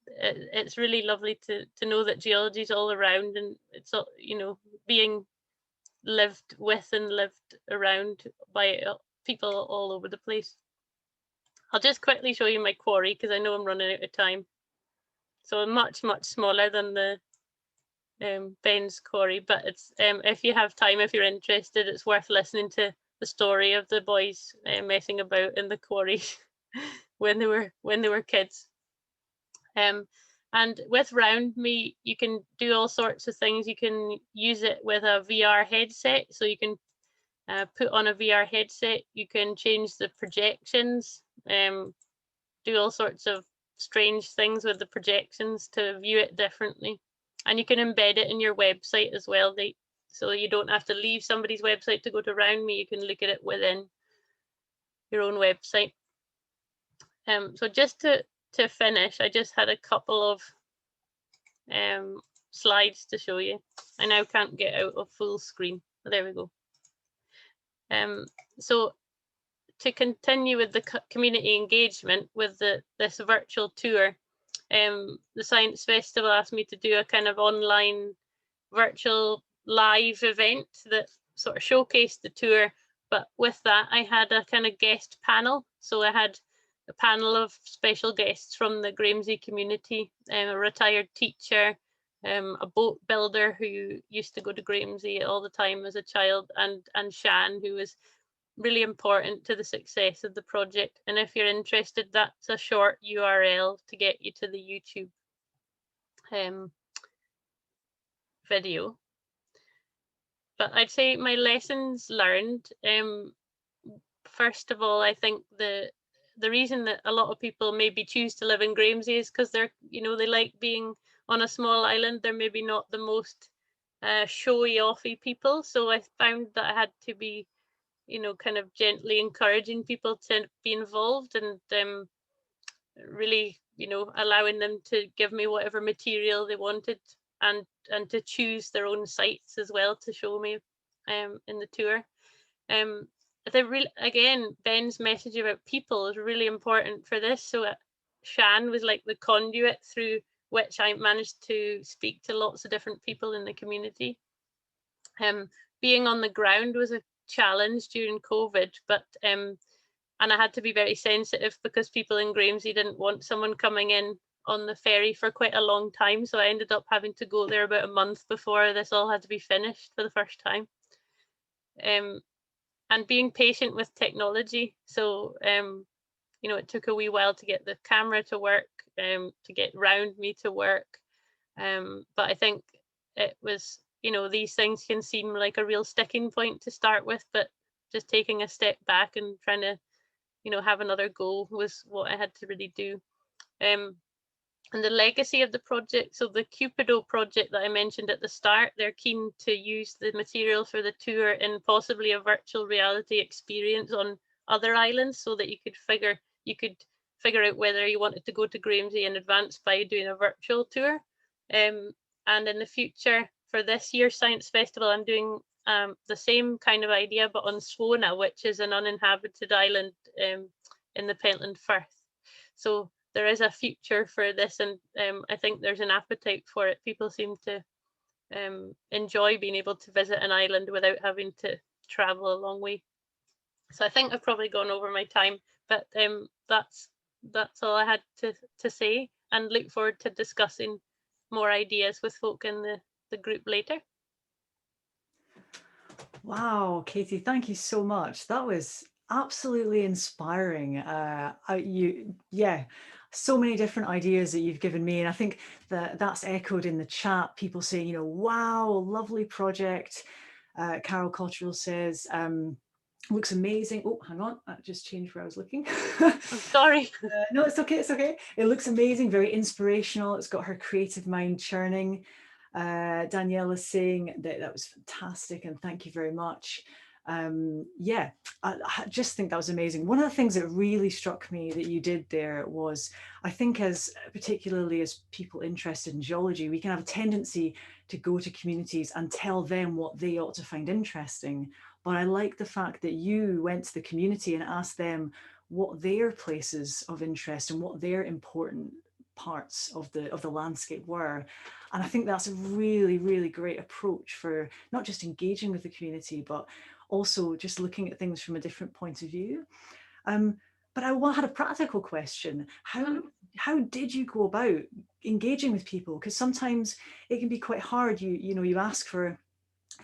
it's really lovely to know that geology is all around, and it's, you know, being lived with and lived around by people all over the place. I'll just quickly show you my quarry because I know I'm running out of time. So much smaller than the Ben's quarry, but it's if you have time, if you're interested, it's worth listening to the story of the boys messing about in the quarry when they were kids. And with Round Me, you can do all sorts of things. You can use it with a VR headset, so you can put on a VR headset. You can change the projections, do all sorts of strange things with the projections to view it differently. And you can embed it in your website as well. So you don't have to leave somebody's website to go to Round Me. You can look at it within your own website. So just to finish, I just had a couple of slides to show you. I now can't get out of full screen. There we go. So to continue with the community engagement with this virtual tour, the Science Festival asked me to do a kind of online virtual live event that sort of showcased the tour, but with that I had a kind of guest panel. So I had a panel of special guests from the Grimsey community, a retired teacher, a boat builder who used to go to Grimsey all the time as a child, and Shan, who was really important to the success of the project. And if you're interested, that's a short URL to get you to the YouTube video. But I'd say my lessons learned, first of all, I think the reason that a lot of people maybe choose to live in Grimsey is because they're, you know, they like being on a small island. They're maybe not the most showy offy people. So I found that I had to be, you know, kind of gently encouraging people to be involved, and really, you know, allowing them to give me whatever material they wanted, and to choose their own sites as well to show me in the tour. Again, Ben's message about people is really important for this. So Shan was like the conduit through which I managed to speak to lots of different people in the community. Being on the ground was a challenge during COVID, but and I had to be very sensitive because people in Grimsey didn't want someone coming in on the ferry for quite a long time. So I ended up having to go there about a month before this all had to be finished for the first time. And being patient with technology. So, you know, it took a wee while to get the camera to work, to get Round Me to work. But I think it was you know, these things can seem like a real sticking point to start with, but just taking a step back and trying to, you know, have another go was what I had to really do. And the legacy of the project, so the Cupido project that I mentioned at the start, they're keen to use the material for the tour in possibly a virtual reality experience on other islands, so that you could figure out whether you wanted to go to Grimsey in advance by doing a virtual tour. And in the future, for this year's Science Festival, I'm doing the same kind of idea, but on Swona, which is an uninhabited island in the Pentland Firth. So there is a future for this, and I think there's an appetite for it. People seem to enjoy being able to visit an island without having to travel a long way. So I think I've probably gone over my time, but that's all I had to say, and look forward to discussing more ideas with folk in the group later. Wow, Katie, thank you so much. That was absolutely inspiring. Yeah, so many different ideas that you've given me, and I think that that's echoed in the chat. People saying, you know, wow, lovely project. Carol Cottrell says, looks amazing. Oh, hang on, that just changed where I was looking. I'm sorry. No, it's okay, it's okay. It looks amazing, very inspirational. It's got her creative mind churning. Danielle is saying that that was fantastic, and thank you very much. Yeah, I just think that was amazing. One of the things that really struck me that you did there was, I think particularly as people interested in geology, we can have a tendency to go to communities and tell them what they ought to find interesting. But I like the fact that you went to the community and asked them what their places of interest and what their important parts of the landscape were. And I think that's a really, really great approach for not just engaging with the community, but also just looking at things from a different point of view. But I had a practical question. How did you go about engaging with people? Because sometimes it can be quite hard. You ask for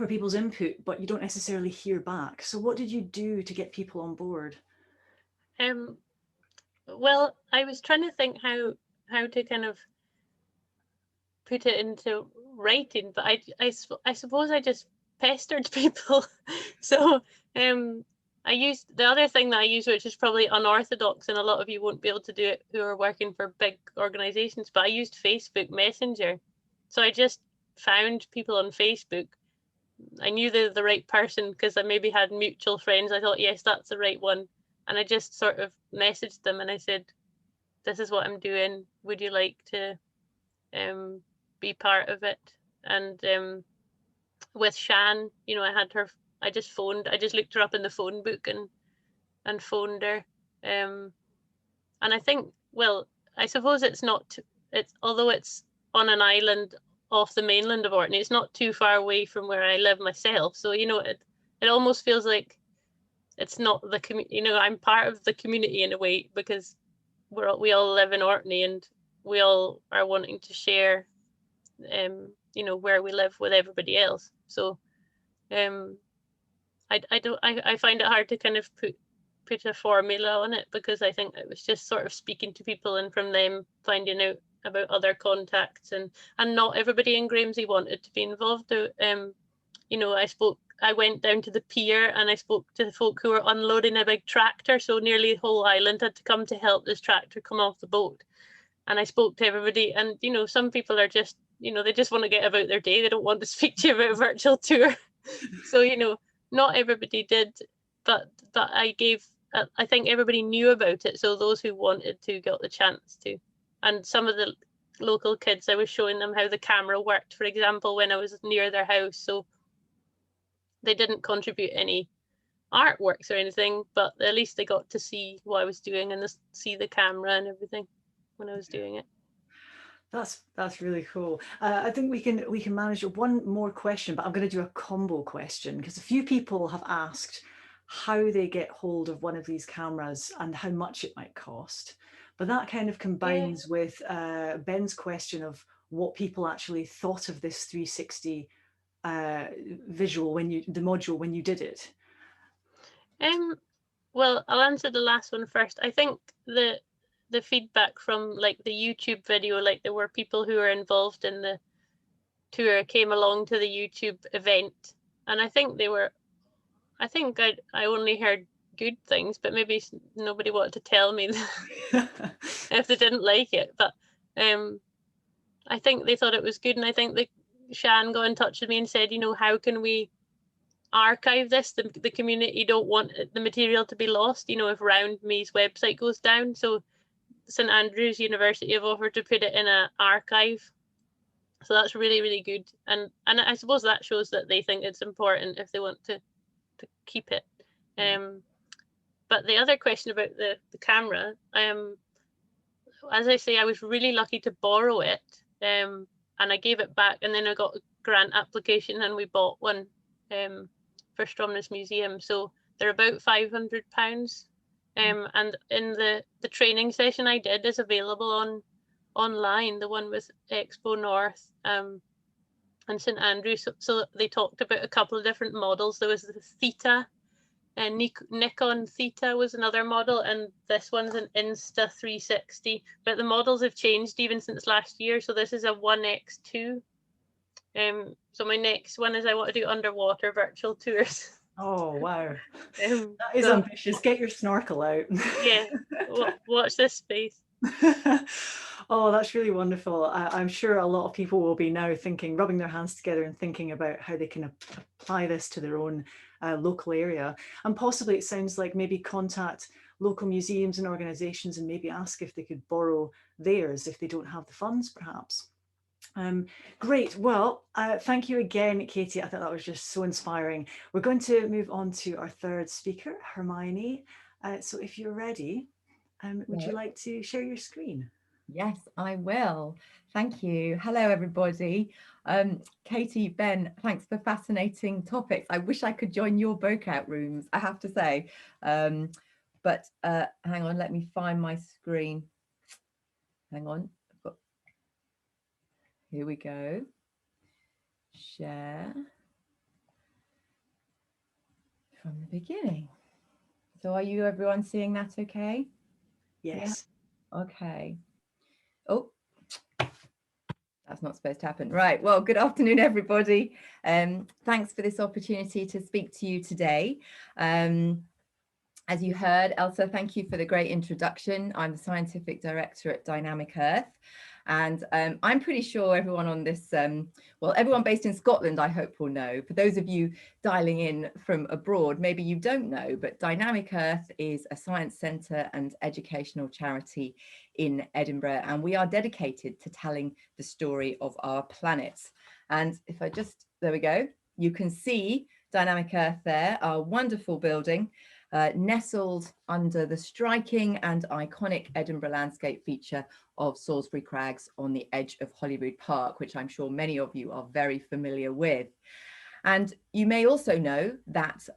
people's input, but you don't necessarily hear back. So what did you do to get people on board? Well, I was trying to think how to kind of put it into writing, but I suppose I just pestered people. So I used the other thing that I used, which is probably unorthodox, and a lot of you won't be able to do it who are working for big organizations, but I used Facebook Messenger. So I just found people on Facebook. I knew they were the right person because I maybe had mutual friends. I thought, yes, that's the right one. And I just sort of messaged them and I said, this is what I'm doing. Would you like to be part of it? And with Shan, you know, I just looked her up in the phone book and phoned her. And I think, well, I suppose although it's on an island off the mainland of Orkney, it's not too far away from where I live myself. So, you know, it almost feels like it's not the community, you know, I'm part of the community in a way, because we all live in Orkney and we all are wanting to share, you know, where we live with everybody else. So I find it hard to kind of put a formula on it, because I think it was just sort of speaking to people and from them finding out about other contacts, and not everybody in Grimsey wanted to be involved. You know, I went down to the pier and I spoke to the folk who were unloading a big tractor, so nearly the whole island had to come to help this tractor come off the boat. And I spoke to everybody, and you know, some people are just, you know, they just want to get about their day, they don't want to speak to you about a virtual tour. So, you know, not everybody did, but I think everybody knew about it, so those who wanted to got the chance to. And some of the local kids, I was showing them how the camera worked, for example, when I was near their house. So they didn't contribute any artworks or anything, but at least they got to see what I was doing and see the camera and everything when I was doing it. That's really cool. I think we can manage one more question, but I'm going to do a combo question, because a few people have asked how they get hold of one of these cameras and how much it might cost. But that kind of combines with Ben's question of what people actually thought of this 360 visual the module when you did it. Well, I'll answer the last one first. I think the feedback from like the YouTube video, like there were people who were involved in the tour came along to the YouTube event, and I think I only heard good things, but maybe nobody wanted to tell me if they didn't like it. But I think they thought it was good, and I think Shan got in touch with me and said, you know, how can we archive this? The community don't want the material to be lost, you know, if Round Me's website goes down. So St Andrews University have offered to put it in an archive. So that's really, really good. And I suppose that shows that they think it's important if they want to keep it. But the other question about the camera, as I say, I was really lucky to borrow it, and I gave it back, and then I got a grant application and we bought one for Stromness Museum. So they're about £500. And in the training session I did is available online, the one with Expo North and St Andrews. So they talked about a couple of different models. There was the Theta, and Nikon Theta was another model, and this one's an Insta 360. But the models have changed even since last year. So this is a 1x2. So my next one is I want to do underwater virtual tours. Oh, wow. That is ambitious. Get your snorkel out. Yeah, watch this space. Oh, that's really wonderful. I'm sure a lot of people will be now thinking, rubbing their hands together and thinking about how they can apply this to their own local area. And possibly it sounds like maybe contact local museums and organisations and maybe ask if they could borrow theirs if they don't have the funds, perhaps. Great. Well, thank you again, Katie. I thought that was just so inspiring. We're going to move on to our third speaker, Hermione. So if you're ready, would you like to share your screen? Yes, I will. Thank you. Hello, everybody. Katie, Ben, thanks for fascinating topics. I wish I could join your breakout rooms, I have to say. But hang on, let me find my screen. Hang on. Here we go. Share from the beginning. So are you everyone seeing that okay? Yes. Yeah. Okay. Oh, that's not supposed to happen. Right. Well, good afternoon, everybody. Thanks for this opportunity to speak to you today. As you heard, Elsa, thank you for the great introduction. I'm the Scientific Director at Dynamic Earth. And I'm pretty sure everyone on this, well, everyone based in Scotland, I hope will know. For those of you dialing in from abroad, maybe you don't know, but Dynamic Earth is a science centre and educational charity in Edinburgh. And we are dedicated to telling the story of our planet. And if I just, there we go, you can see Dynamic Earth there, our wonderful building. Nestled under the striking and iconic Edinburgh landscape feature of Salisbury Crags on the edge of Holyrood Park, which I'm sure many of you are very familiar with. And you may also know that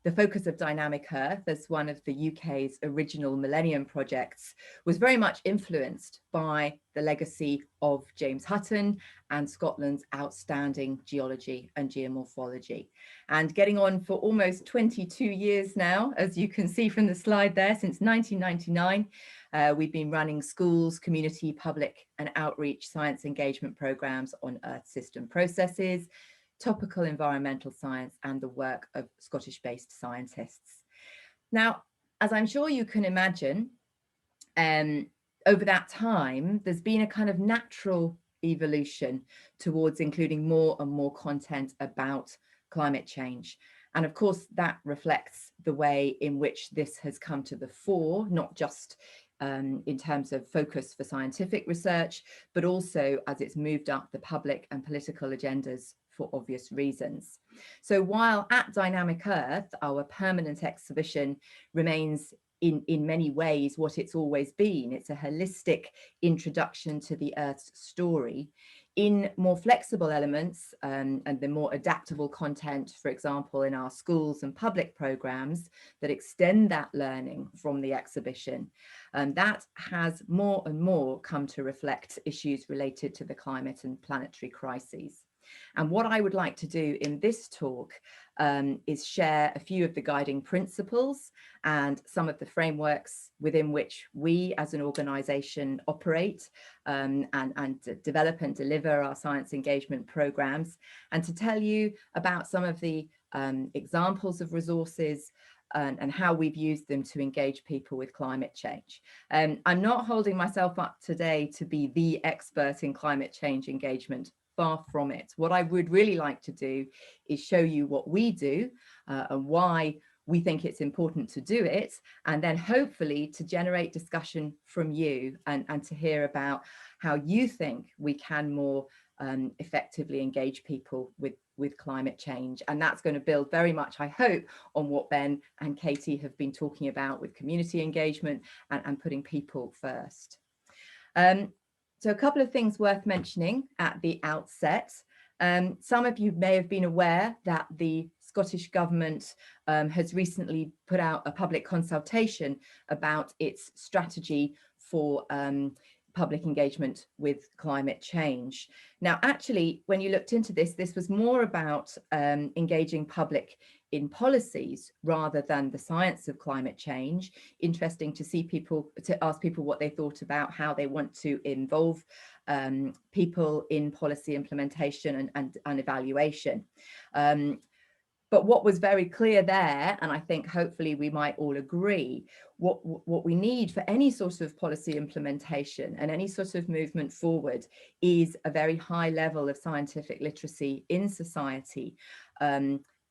the focus of Dynamic Earth as one of the UK's original Millennium projects was very much influenced by the legacy of James Hutton and Scotland's outstanding geology and geomorphology. And getting on for almost 22 years now, as you can see from the slide there, since 1999, we've been running schools, community, public and outreach science engagement programs on Earth system processes, topical environmental science and the work of Scottish-based scientists. Now, as I'm sure you can imagine, over that time, there's been a kind of natural evolution towards including more and more content about climate change. And of course, that reflects the way in which this has come to the fore, not just in terms of focus for scientific research, but also as it's moved up the public and political agendas for obvious reasons. So while at Dynamic Earth, our permanent exhibition remains in many ways what it's always been, it's a holistic introduction to the Earth's story. In more flexible elements and the more adaptable content, for example, in our schools and public programs that extend that learning from the exhibition, that has more and more come to reflect issues related to the climate and planetary crises. And what I would like to do in this talk is share a few of the guiding principles and some of the frameworks within which we as an organisation operate and develop and deliver our science engagement programmes, and to tell you about some of the examples of resources and how we've used them to engage people with climate change. I'm not holding myself up today to be the expert in climate change engagement. Far from it. What I would really like to do is show you what we do and why we think it's important to do it, and then hopefully to generate discussion from you and to hear about how you think we can more effectively engage people with climate change. And that's going to build very much, I hope, on what Ben and Katie have been talking about with community engagement and putting people first. So a couple of things worth mentioning at the outset. Some of you may have been aware that the Scottish Government has recently put out a public consultation about its strategy for public engagement with climate change. Now, actually, when you looked into this, this was more about engaging public in policies rather than the science of climate change. Interesting to see people, to ask people what they thought about how they want to involve people in policy implementation and evaluation. But what was very clear there, and I think hopefully we might all agree, what we need for any sort of policy implementation and any sort of movement forward is a very high level of scientific literacy in society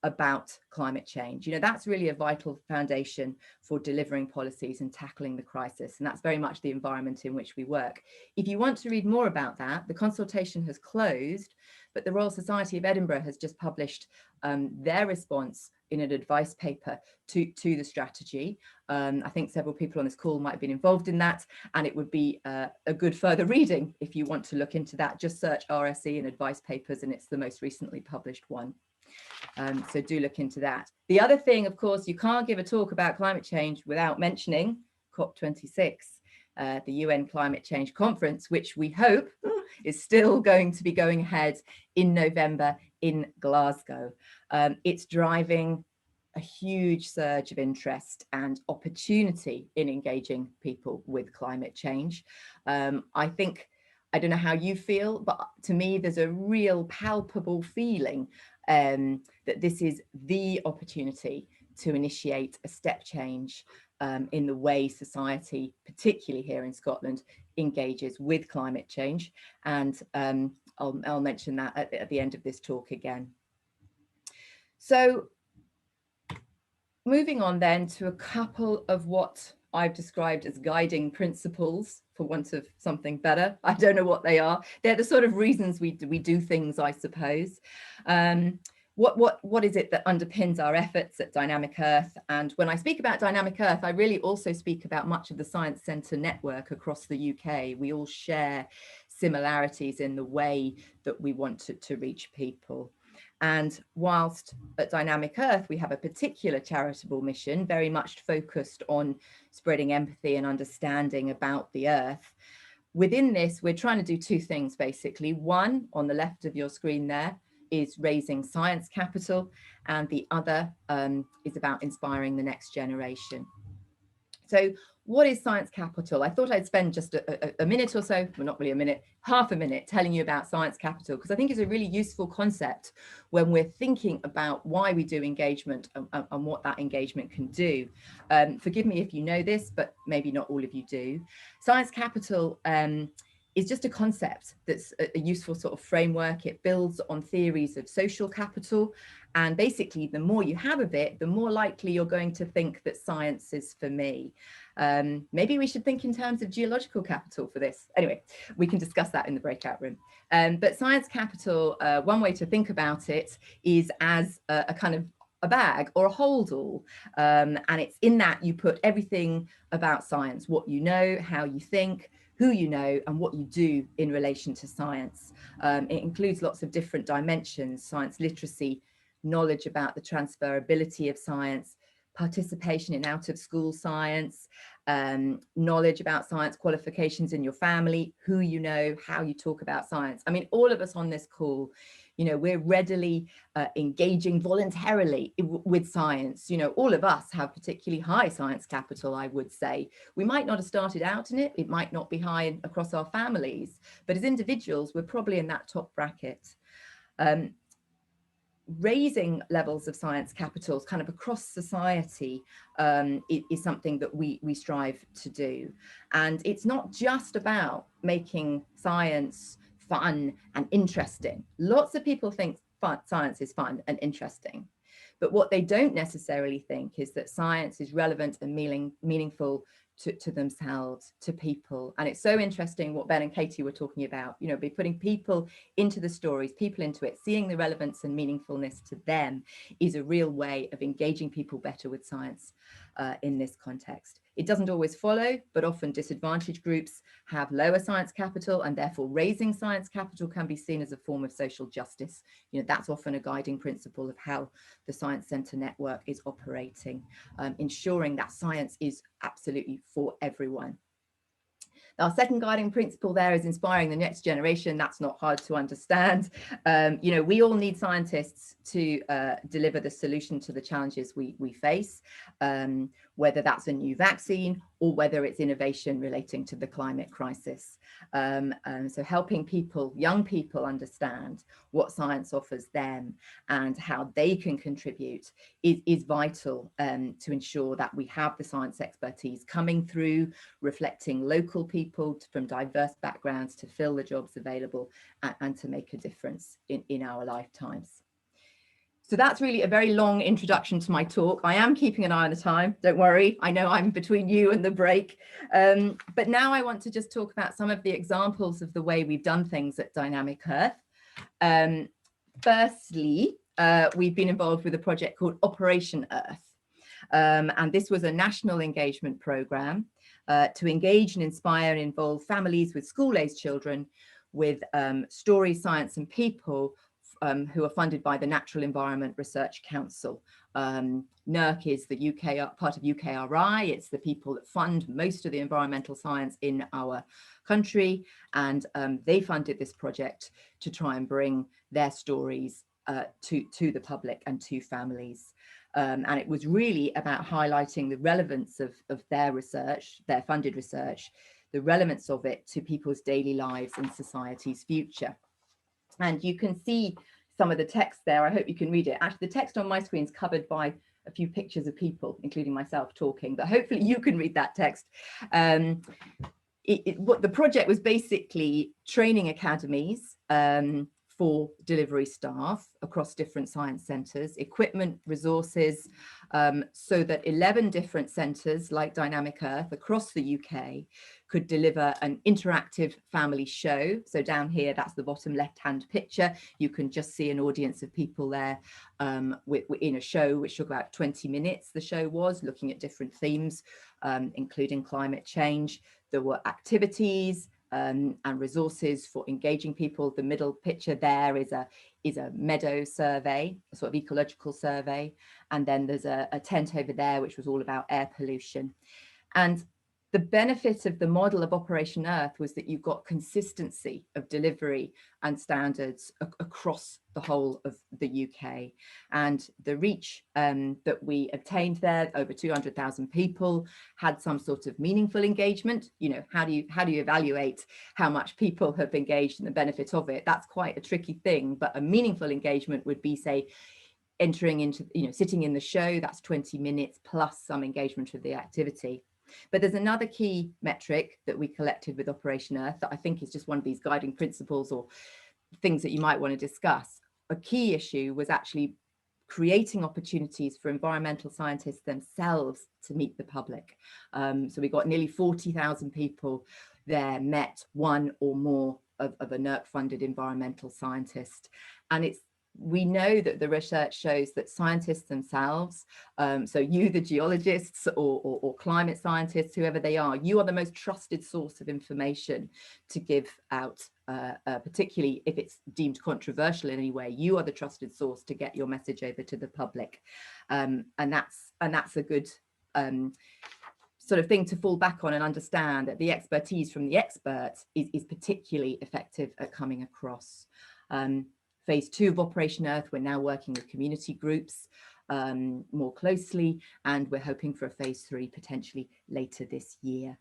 about climate change. You know, that's really a vital foundation for delivering policies and tackling the crisis. And that's very much the environment in which we work. If you want to read more about that, the consultation has closed, but the Royal Society of Edinburgh has just published their response in an advice paper to the strategy. I think several people on this call might have been involved in that, and it would be a good further reading if you want to look into that. Just search RSE and advice papers, and it's the most recently published one. So do look into that. The other thing, of course, you can't give a talk about climate change without mentioning COP26, the UN Climate Change Conference, which we hope is still going to be going ahead in November in Glasgow. It's driving a huge surge of interest and opportunity in engaging people with climate change. I think, I don't know how you feel, but to me, there's a real palpable feeling that this is the opportunity to initiate a step change in the way society, particularly here in Scotland, engages with climate change. And I'll mention that at the end of this talk again. So moving on then to a couple of what I've described as guiding principles, for want of something better. I don't know what they are. They're the sort of reasons we do things, I suppose. What is it that underpins our efforts at Dynamic Earth? And when I speak about Dynamic Earth, I really also speak about much of the Science Centre network across the UK. We all share similarities in the way that we want to reach people. And whilst at Dynamic Earth, we have a particular charitable mission, very much focused on spreading empathy and understanding about the Earth. Within this, we're trying to do two things, basically. One, on the left of your screen there, is raising science capital, and the other is about inspiring the next generation. So what is science capital? I thought I'd spend just a minute or so, well, not really a minute, half a minute telling you about science capital, because I think it's a really useful concept when we're thinking about why we do engagement and what that engagement can do. Forgive me if you know this, but maybe not all of you do. Science capital is just a concept that's a useful sort of framework. It builds on theories of social capital. And basically, the more you have of it, the more likely you're going to think that science is for me. Maybe we should think in terms of geological capital for this. Anyway, we can discuss that in the breakout room. But science capital, one way to think about it is as a kind of a bag or a holdall, and it's in that you put everything about science, what you know, how you think, who you know, and what you do in relation to science. It includes lots of different dimensions: science literacy, knowledge about the transferability of science, participation in out of school science, knowledge about science, qualifications in your family, who you know, how you talk about science. I mean, all of us on this call, you know, we're readily engaging voluntarily with science. You know, all of us have particularly high science capital, I would say. We might not have started out in it. It might not be high across our families, but as individuals, we're probably in that top bracket. Raising levels of science capitals kind of across society is something that we strive to do. And it's not just about making science fun and interesting. Lots of people think science is fun and interesting, but what they don't necessarily think is that science is relevant and meaningful to themselves, to people. And it's so interesting what Ben and Katie were talking about, you know, be putting people into the stories, people into it, seeing the relevance and meaningfulness to them is a real way of engaging people better with science in this context. It doesn't always follow, but often disadvantaged groups have lower science capital, and therefore raising science capital can be seen as a form of social justice. You know, that's often a guiding principle of how the Science Centre network is operating, ensuring that science is absolutely for everyone. Our second guiding principle there is inspiring the next generation. That's not hard to understand. You know, we all need scientists to deliver the solution to the challenges we face, whether that's a new vaccine or whether it's innovation relating to the climate crisis. So helping people, young people, understand what science offers them and how they can contribute is vital to ensure that we have the science expertise coming through, reflecting local people from diverse backgrounds to fill the jobs available and to make a difference in our lifetimes. So that's really a very long introduction to my talk. I am keeping an eye on the time, don't worry. I know I'm between you and the break. But now I want to just talk about some of the examples of the way we've done things at Dynamic Earth. Firstly, we've been involved with a project called Operation Earth. And this was a national engagement program to engage and inspire and involve families with school-aged children with stories, science and people who are funded by the Natural Environment Research Council. NERC is the UK part of UKRI. It's the people that fund most of the environmental science in our country, and they funded this project to try and bring their stories to the public and to families. And it was really about highlighting the relevance of their research, their funded research, the relevance of it to people's daily lives and society's future. And you can see some of the text there. I hope you can read it. Actually, the text on my screen is covered by a few pictures of people, including myself talking, but hopefully you can read that text. What the project was basically training academies for delivery staff across different science centres, equipment, resources, so that 11 different centres like Dynamic Earth across the UK could deliver an interactive family show. So down here, that's the bottom left-hand picture. You can just see an audience of people there in a show which took about 20 minutes. The show was looking at different themes, including climate change. There were activities and resources for engaging people. The middle picture there is a meadow survey, a sort of ecological survey. And then there's a tent over there, which was all about air pollution. And the benefit of the model of Operation Earth was that you got consistency of delivery and standards across the whole of the UK. And the reach that we obtained there, over 200,000 people, had some sort of meaningful engagement. You know, how do you evaluate how much people have engaged and the benefit of it? That's quite a tricky thing, but a meaningful engagement would be, say, entering into, you know, sitting in the show, that's 20 minutes plus some engagement with the activity. But there's another key metric that we collected with Operation Earth that I think is just one of these guiding principles or things that you might want to discuss. A key issue was actually creating opportunities for environmental scientists themselves to meet the public. So we got nearly 40,000 people there met one or more of a NERC-funded environmental scientist. And it's we know that the research shows that scientists themselves, so you, the geologists or climate scientists, whoever they are, you are the most trusted source of information to give out, particularly if it's deemed controversial in any way. You are the trusted source to get your message over to the public. And that's a good sort of thing to fall back on and understand that the expertise from the experts is particularly effective at coming across. Phase 2 of Operation Earth, we're now working with community groups more closely, and we're hoping for a phase 3 potentially later this year.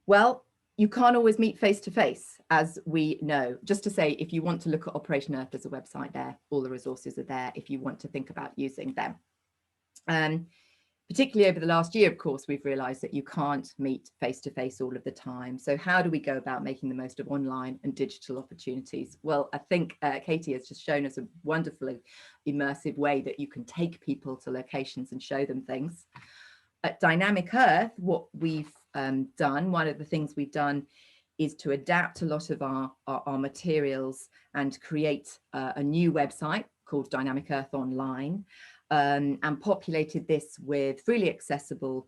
Well, you can't always meet face to face, as we know. Just to say, if you want to look at Operation Earth, there's a website there. All the resources are there if you want to think about using them. Particularly over the last year, of course, we've realized that you can't meet face-to-face all of the time. So how do we go about making the most of online and digital opportunities? Well, I think Katie has just shown us a wonderfully immersive way that you can take people to locations and show them things. At Dynamic Earth, what we've done, one of the things we've done is to adapt a lot of our materials and create a new website called Dynamic Earth Online. And populated this with freely accessible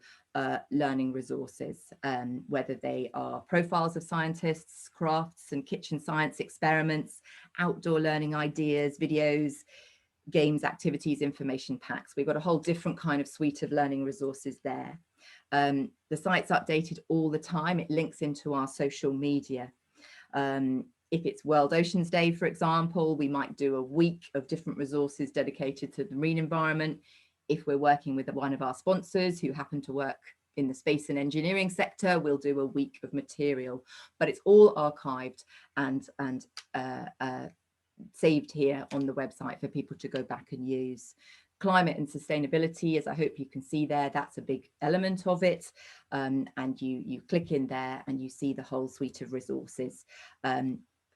learning resources, whether they are profiles of scientists, crafts and kitchen science experiments, outdoor learning ideas, videos, games, activities, information packs. We've got a whole different kind of suite of learning resources there. The site's updated all the time. It links into our social media. If it's World Oceans Day, for example, we might do a week of different resources dedicated to the marine environment. If we're working with one of our sponsors who happen to work in the space and engineering sector, we'll do a week of material, but it's all archived and saved here on the website for people to go back and use. Climate and sustainability, as I hope you can see there, that's a big element of it. And you click in there and you see the whole suite of resources.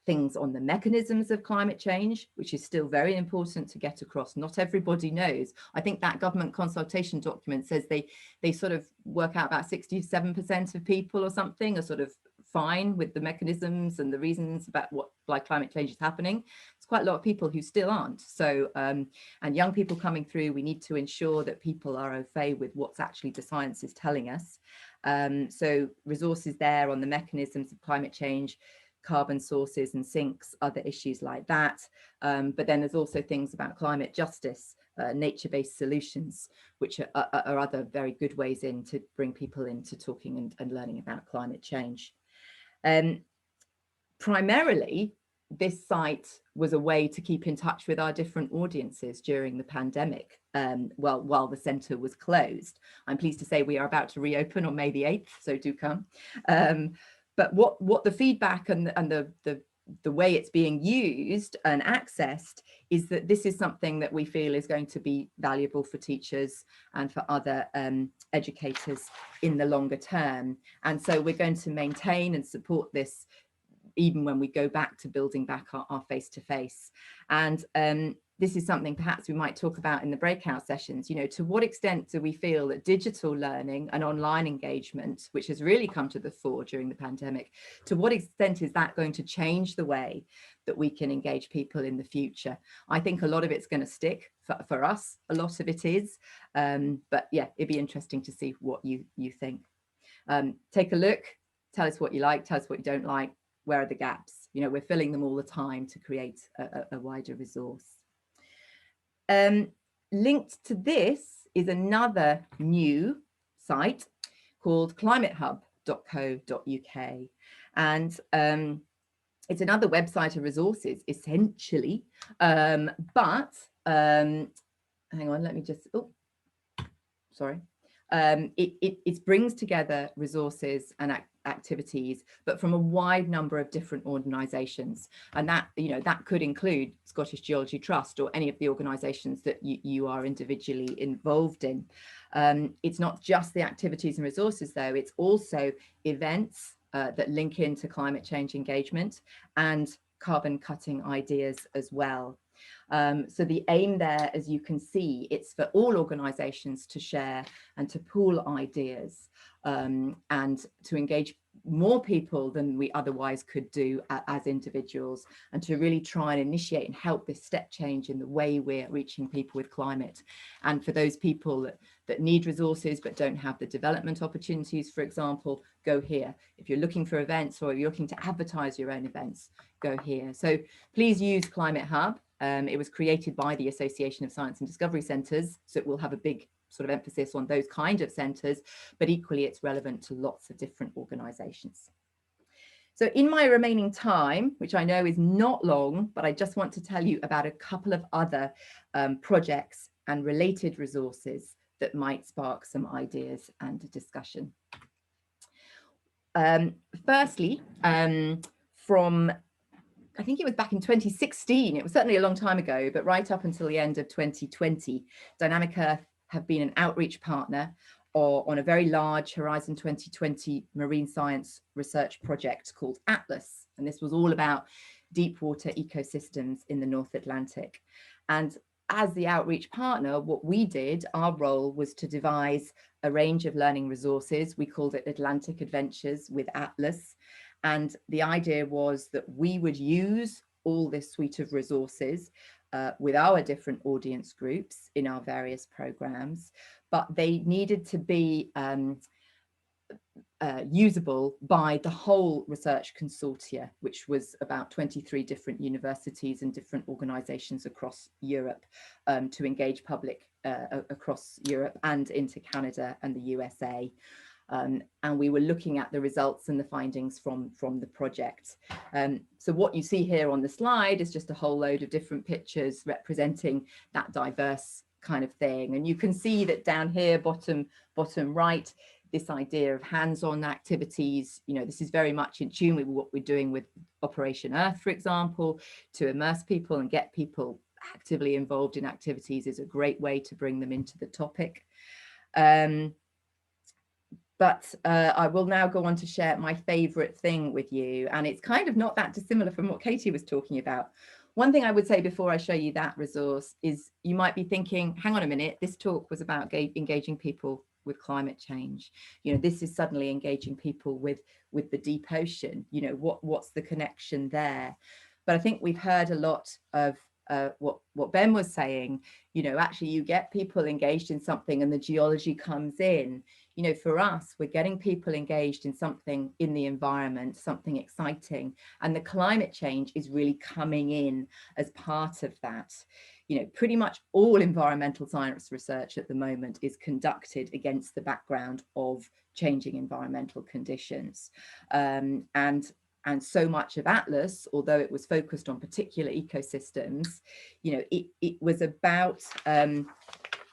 Things on the mechanisms of climate change, which is still very important to get across. Not everybody knows. I think that government consultation document says they sort of work out about 67% of people or something are sort of fine with the mechanisms and the reasons about why climate change is happening. It's quite a lot of people who still aren't. So, and young people coming through, we need to ensure that people are au fait with what's actually the science is telling us. So resources there on the mechanisms of climate change, carbon sources and sinks, other issues like that. But then there's also things about climate justice, nature-based solutions, which are other very good ways in to bring people into talking and learning about climate change. Primarily, this site was a way to keep in touch with our different audiences during the pandemic, while the centre was closed. I'm pleased to say we are about to reopen on May the 8th, so do come. But what the feedback and the way it's being used and accessed is that this is something that we feel is going to be valuable for teachers and for other educators in the longer term. And so we're going to maintain and support this even when we go back to building back our face-to-face. And this is something perhaps we might talk about in the breakout sessions. You know, to what extent do we feel that digital learning and online engagement, which has really come to the fore during the pandemic, to what extent is that going to change the way that we can engage people in the future? I think a lot of it's going to stick for us. A lot of it is. But yeah, it'd be interesting to see what you think. Take a look, tell us what you like, tell us what you don't like. Where are the gaps? You know, we're filling them all the time to create a wider resource. Linked to this is another new site called climatehub.co.uk. And it's another website of resources, essentially. But hang on, let me just, sorry. It brings together resources and activities, but from a wide number of different organisations, and that, you know, that could include Scottish Geology Trust or any of the organisations that you are individually involved in. It's not just the activities and resources, though; it's also events that link into climate change engagement and carbon cutting ideas as well. So the aim there, as you can see, it's for all organisations to share and to pool ideas and to engage more people than we otherwise could do as individuals, and to really try and initiate and help this step change in the way we're reaching people with climate. And for those people that need resources but don't have the development opportunities, for example, go here. If you're looking for events or you're looking to advertise your own events, go here. So please use Climate Hub. It was created by the Association of Science and Discovery Centres, so it will have a big sort of emphasis on those kind of centres, but equally it's relevant to lots of different organisations. So in my remaining time, which I know is not long, but I just want to tell you about a couple of other projects and related resources that might spark some ideas and discussion. Firstly, from I think it was back in 2016, it was certainly a long time ago, but right up until the end of 2020, Dynamic Earth have been an outreach partner on a very large Horizon 2020 marine science research project called Atlas. And this was all about deep water ecosystems in the North Atlantic. And as the outreach partner, what we did, our role was to devise a range of learning resources. We called it Atlantic Adventures with Atlas. And the idea was that we would use all this suite of resources with our different audience groups in our various programs, but they needed to be usable by the whole research consortia, which was about 23 different universities and different organizations across Europe, to engage public across Europe and into Canada and the USA. And we were looking at the results and the findings from the project. So what you see here on the slide is just a whole load of different pictures representing that diverse kind of thing. And you can see that down here, bottom right, this idea of hands-on activities, you know, this is very much in tune with what we're doing with Operation Earth, for example, to immerse people and get people actively involved in activities is a great way to bring them into the topic. But I will now go on to share my favorite thing with you. And it's kind of not that dissimilar from what Katie was talking about. One thing I would say before I show you that resource is you might be thinking, hang on a minute, this talk was about engaging people with climate change. You know, this is suddenly engaging people with the deep ocean. You know, what's the connection there? But I think we've heard a lot of what Ben was saying. You know, actually you get people engaged in something and the geology comes in. You know, for us, we're getting people engaged in something in the environment, something exciting, and the climate change is really coming in as part of that. You know, pretty much all environmental science research at the moment is conducted against the background of changing environmental conditions. And so much of Atlas, although it was focused on particular ecosystems, you know, it was about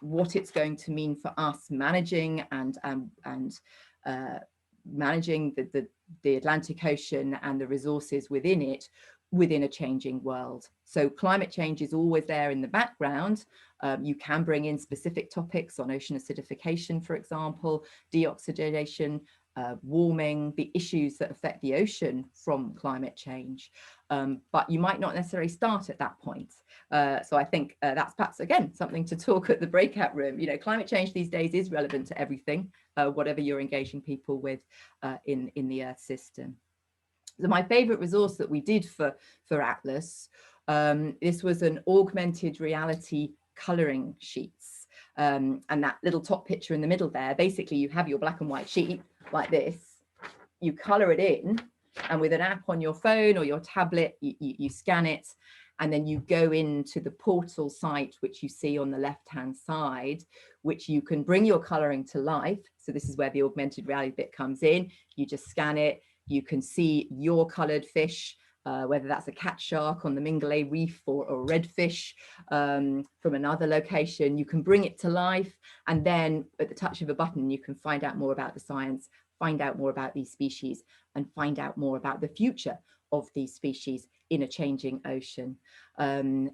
what it's going to mean for us managing and managing the Atlantic Ocean and the resources within it, within a changing world. So climate change is always there in the background. You can bring in specific topics on ocean acidification, for example, deoxidation, warming, the issues that affect the ocean from climate change. But you might not necessarily start at that point. So I think that's perhaps, again, something to talk at the breakout room. You know, climate change these days is relevant to everything, whatever you're engaging people with in the Earth system. So my favorite resource that we did for Atlas, this was an augmented reality coloring sheets. And that little top picture in the middle there, basically you have your black and white sheet like this, you color it in, and with an app on your phone or your tablet, you scan it, and then you go into the portal site, which you see on the left-hand side, which you can bring your coloring to life. So this is where the augmented reality bit comes in. You just scan it, you can see your colored fish, whether that's a cat shark on the Mingulay Reef or a redfish from another location. You can bring it to life, and then at the touch of a button, you can find out more about the science, find out more about these species, and find out more about the future of these species in a changing ocean.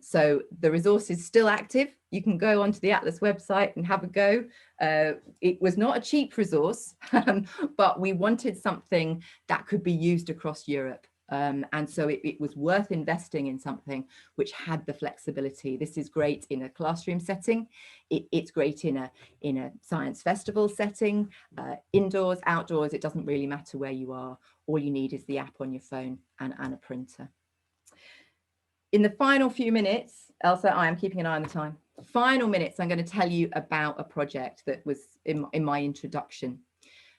So the resource is still active. You can go onto the Atlas website and have a go. It was not a cheap resource, but we wanted something that could be used across Europe. And so it was worth investing in something which had the flexibility. This is great in a classroom setting. It's great in a science festival setting, indoors, outdoors. It doesn't really matter where you are. All you need is the app on your phone and a printer. In the final few minutes, Elsa, I am keeping an eye on the time. Final minutes, I'm going to tell you about a project that was in my introduction.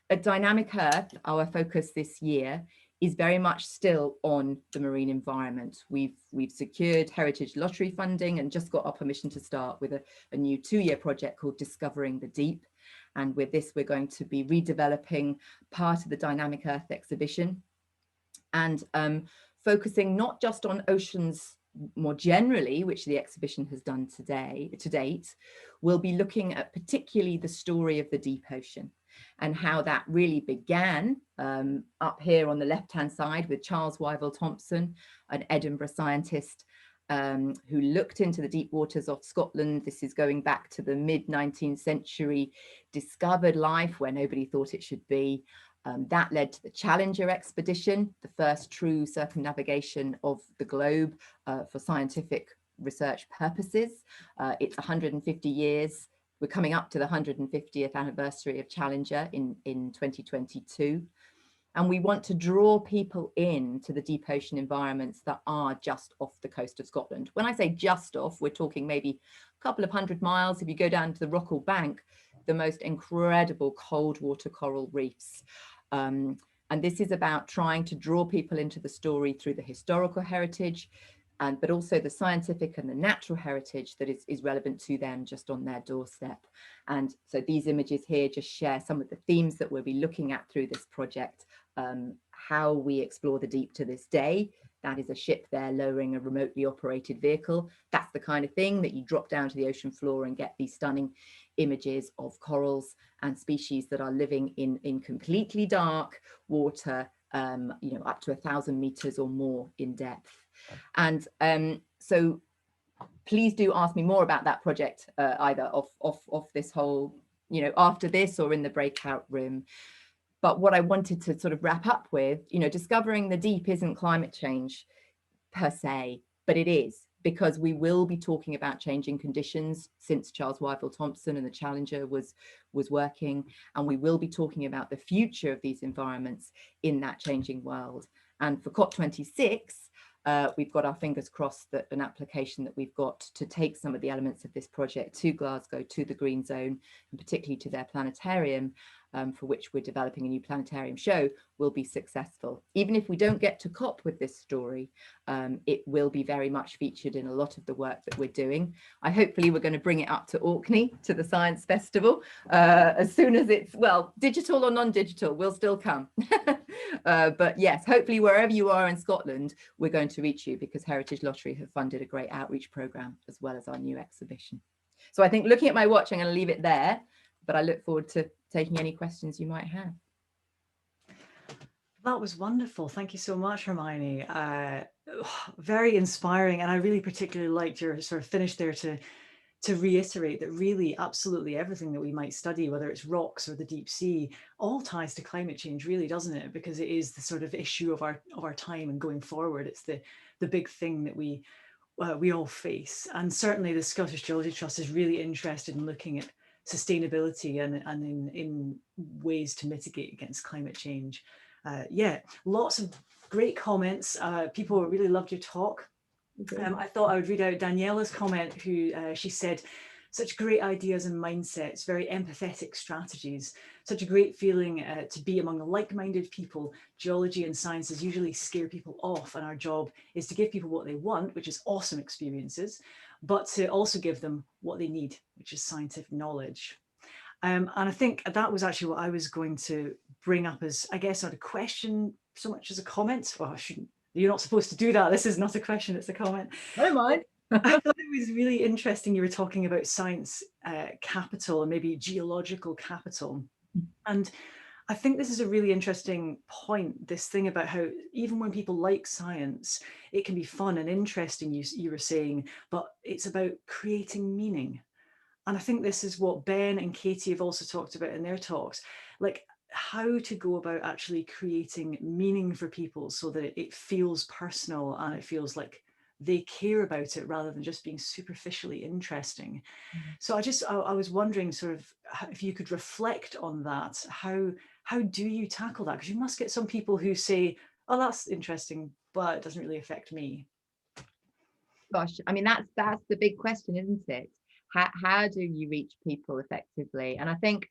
At Dynamic Earth, our focus this year is very much still on the marine environment. We've secured Heritage Lottery funding and just got our permission to start with a new 2-year project called Discovering the Deep. And with this, we're going to be redeveloping part of the Dynamic Earth exhibition and focusing not just on oceans more generally, which the exhibition has done to date. We'll be looking at particularly the story of the deep ocean and how that really began up here on the left-hand side with Charles Wyville Thompson, an Edinburgh scientist who looked into the deep waters of Scotland. This is going back to the mid-19th century, discovered life where nobody thought it should be. That led to the Challenger expedition, the first true circumnavigation of the globe for scientific research purposes. It's 150 years. We're coming up to the 150th anniversary of Challenger in 2022. And we want to draw people into the deep ocean environments that are just off the coast of Scotland. When I say just off, we're talking maybe a couple of 100 miles. If you go down to the Rockall Bank, the most incredible cold water coral reefs. And this is about trying to draw people into the story through the historical heritage, but also the scientific and the natural heritage that is relevant to them just on their doorstep. And so these images here just share some of the themes that we'll be looking at through this project, how we explore the deep to this day. That is a ship there lowering a remotely operated vehicle. That's the kind of thing that you drop down to the ocean floor and get these stunning images of corals and species that are living in completely dark water, up to 1,000 meters or more in depth. And so please do ask me more about that project, either off this whole, after this or in the breakout room. But what I wanted to sort of wrap up with, discovering the deep isn't climate change per se, but it is, because we will be talking about changing conditions since Charles Wyville Thompson and the Challenger was working, and we will be talking about the future of these environments in that changing world. And for COP26, we've got our fingers crossed that an application that we've got to take some of the elements of this project to Glasgow, to the Green Zone, and particularly to their planetarium, for which we're developing a new planetarium show, will be successful. Even if we don't get to COP with this story, it will be very much featured in a lot of the work that we're doing. Hopefully we're going to bring it up to Orkney, to the Science Festival, as soon as it's, well, digital or non-digital, will still come. But yes, hopefully wherever you are in Scotland, we're going to reach you, because Heritage Lottery have funded a great outreach programme as well as our new exhibition. So I think, looking at my watch, I'm going to leave it there, but I look forward to taking any questions you might have. That was wonderful. Thank you so much, Hermione. Very inspiring. And I really particularly liked your sort of finish there to reiterate that really absolutely everything that we might study, whether it's rocks or the deep sea, all ties to climate change, really, doesn't it? Because it is the sort of issue of our time and going forward. It's the big thing that we all face. And certainly the Scottish Geology Trust is really interested in looking at sustainability and in ways to mitigate against climate change. Yeah, lots of great comments. People really loved your talk. I thought I would read out Daniela's comment, who she said, such great ideas and mindsets, very empathetic strategies, such a great feeling to be among like-minded people. Geology and sciences usually scare people off, and our job is to give people what they want, which is awesome experiences, but to also give them what they need, which is scientific knowledge. And I think that was actually what I was going to bring up as, I guess, not a question so much as a comment. Well, I shouldn't. You're not supposed to do that. This is not a question, it's a comment. Never mind. I thought it was really interesting you were talking about science capital and maybe geological capital. And I think this is a really interesting point, this thing about how even when people like science, it can be fun and interesting, you were saying, but it's about creating meaning. And I think this is what Ben and Katie have also talked about in their talks. Like, how to go about actually creating meaning for people so that it feels personal and it feels like they care about it rather than just being superficially interesting. So I was wondering sort of if you could reflect on that. How do you tackle that? Because you must get some people who say, oh, that's interesting, but it doesn't really affect me. Gosh, I mean, that's the big question, isn't it? How do you reach people effectively? And I think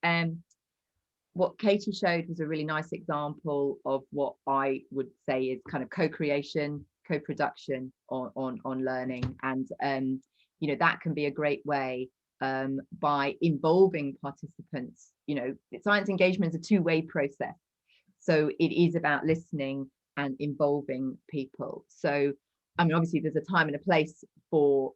what Katie showed was a really nice example of what I would say is kind of co-creation, co-production on learning. And you know, that can be a great way by involving participants. You know, science engagement is a two-way process. So it is about listening and involving people. So, I mean, obviously there's a time and a place for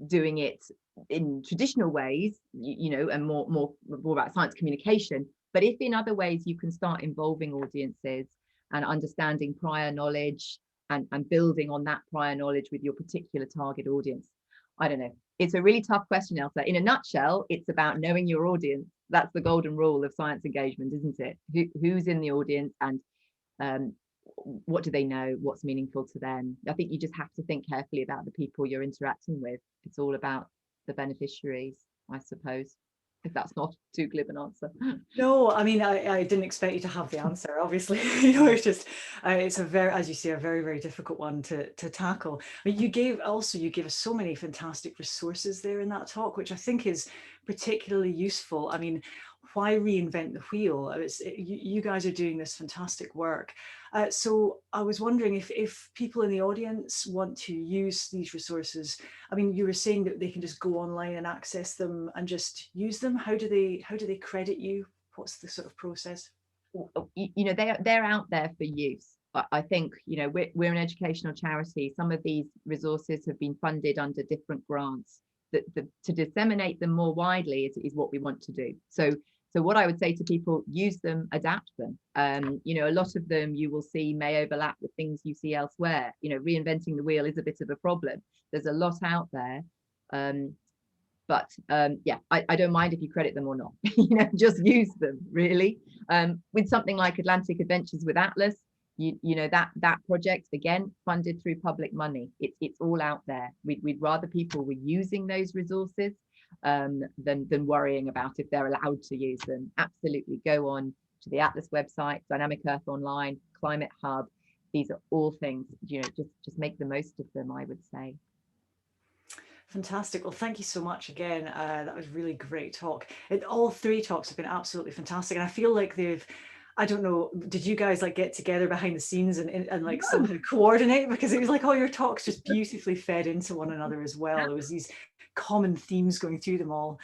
doing it in traditional ways, you know, and more about science communication. But if in other ways you can start involving audiences and understanding prior knowledge and building on that prior knowledge with your particular target audience, I don't know. It's a really tough question, Elsa. In a nutshell, it's about knowing your audience. That's the golden rule of science engagement, isn't it? Who's in the audience and what do they know? What's meaningful to them? I think you just have to think carefully about the people you're interacting with. It's all about the beneficiaries, I suppose, if that's not too glib an answer. No, I mean, I didn't expect you to have the answer, obviously. You know, it's just, it's a very, as you say, a very, very difficult one to tackle. But you gave us so many fantastic resources there in that talk, which I think is particularly useful. I mean, why reinvent the wheel? You guys are doing this fantastic work. So I was wondering if people in the audience want to use these resources. I mean, you were saying that they can just go online and access them and just use them. How do they credit you? What's the sort of process? You know, they're out there for use. I think, you know, we're an educational charity. Some of these resources have been funded under different grants. To disseminate them more widely is what we want to do. So what I would say to people, use them, adapt them. You know, a lot of them you will see may overlap with things you see elsewhere. You know, reinventing the wheel is a bit of a problem. There's a lot out there. But yeah, I don't mind if you credit them or not. You know, just use them, really. With something like Atlantic Adventures with Atlas, you know, that project, again, funded through public money. It's all out there. We'd rather people were using those resources than worrying about if they're allowed to use them. Absolutely, go on to the Atlas website, Dynamic Earth Online, Climate Hub. These are all things, you know, just make the most of them, I would say. Fantastic. Well, thank you so much again. That was really great talk. All three talks have been absolutely fantastic. And I feel like I don't know, did you guys like get together behind the scenes and like somehow coordinate? Because it was like all your talks just beautifully fed into one another as well. There was these common themes going through them all.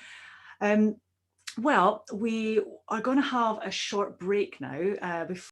Well, we are going to have a short break now before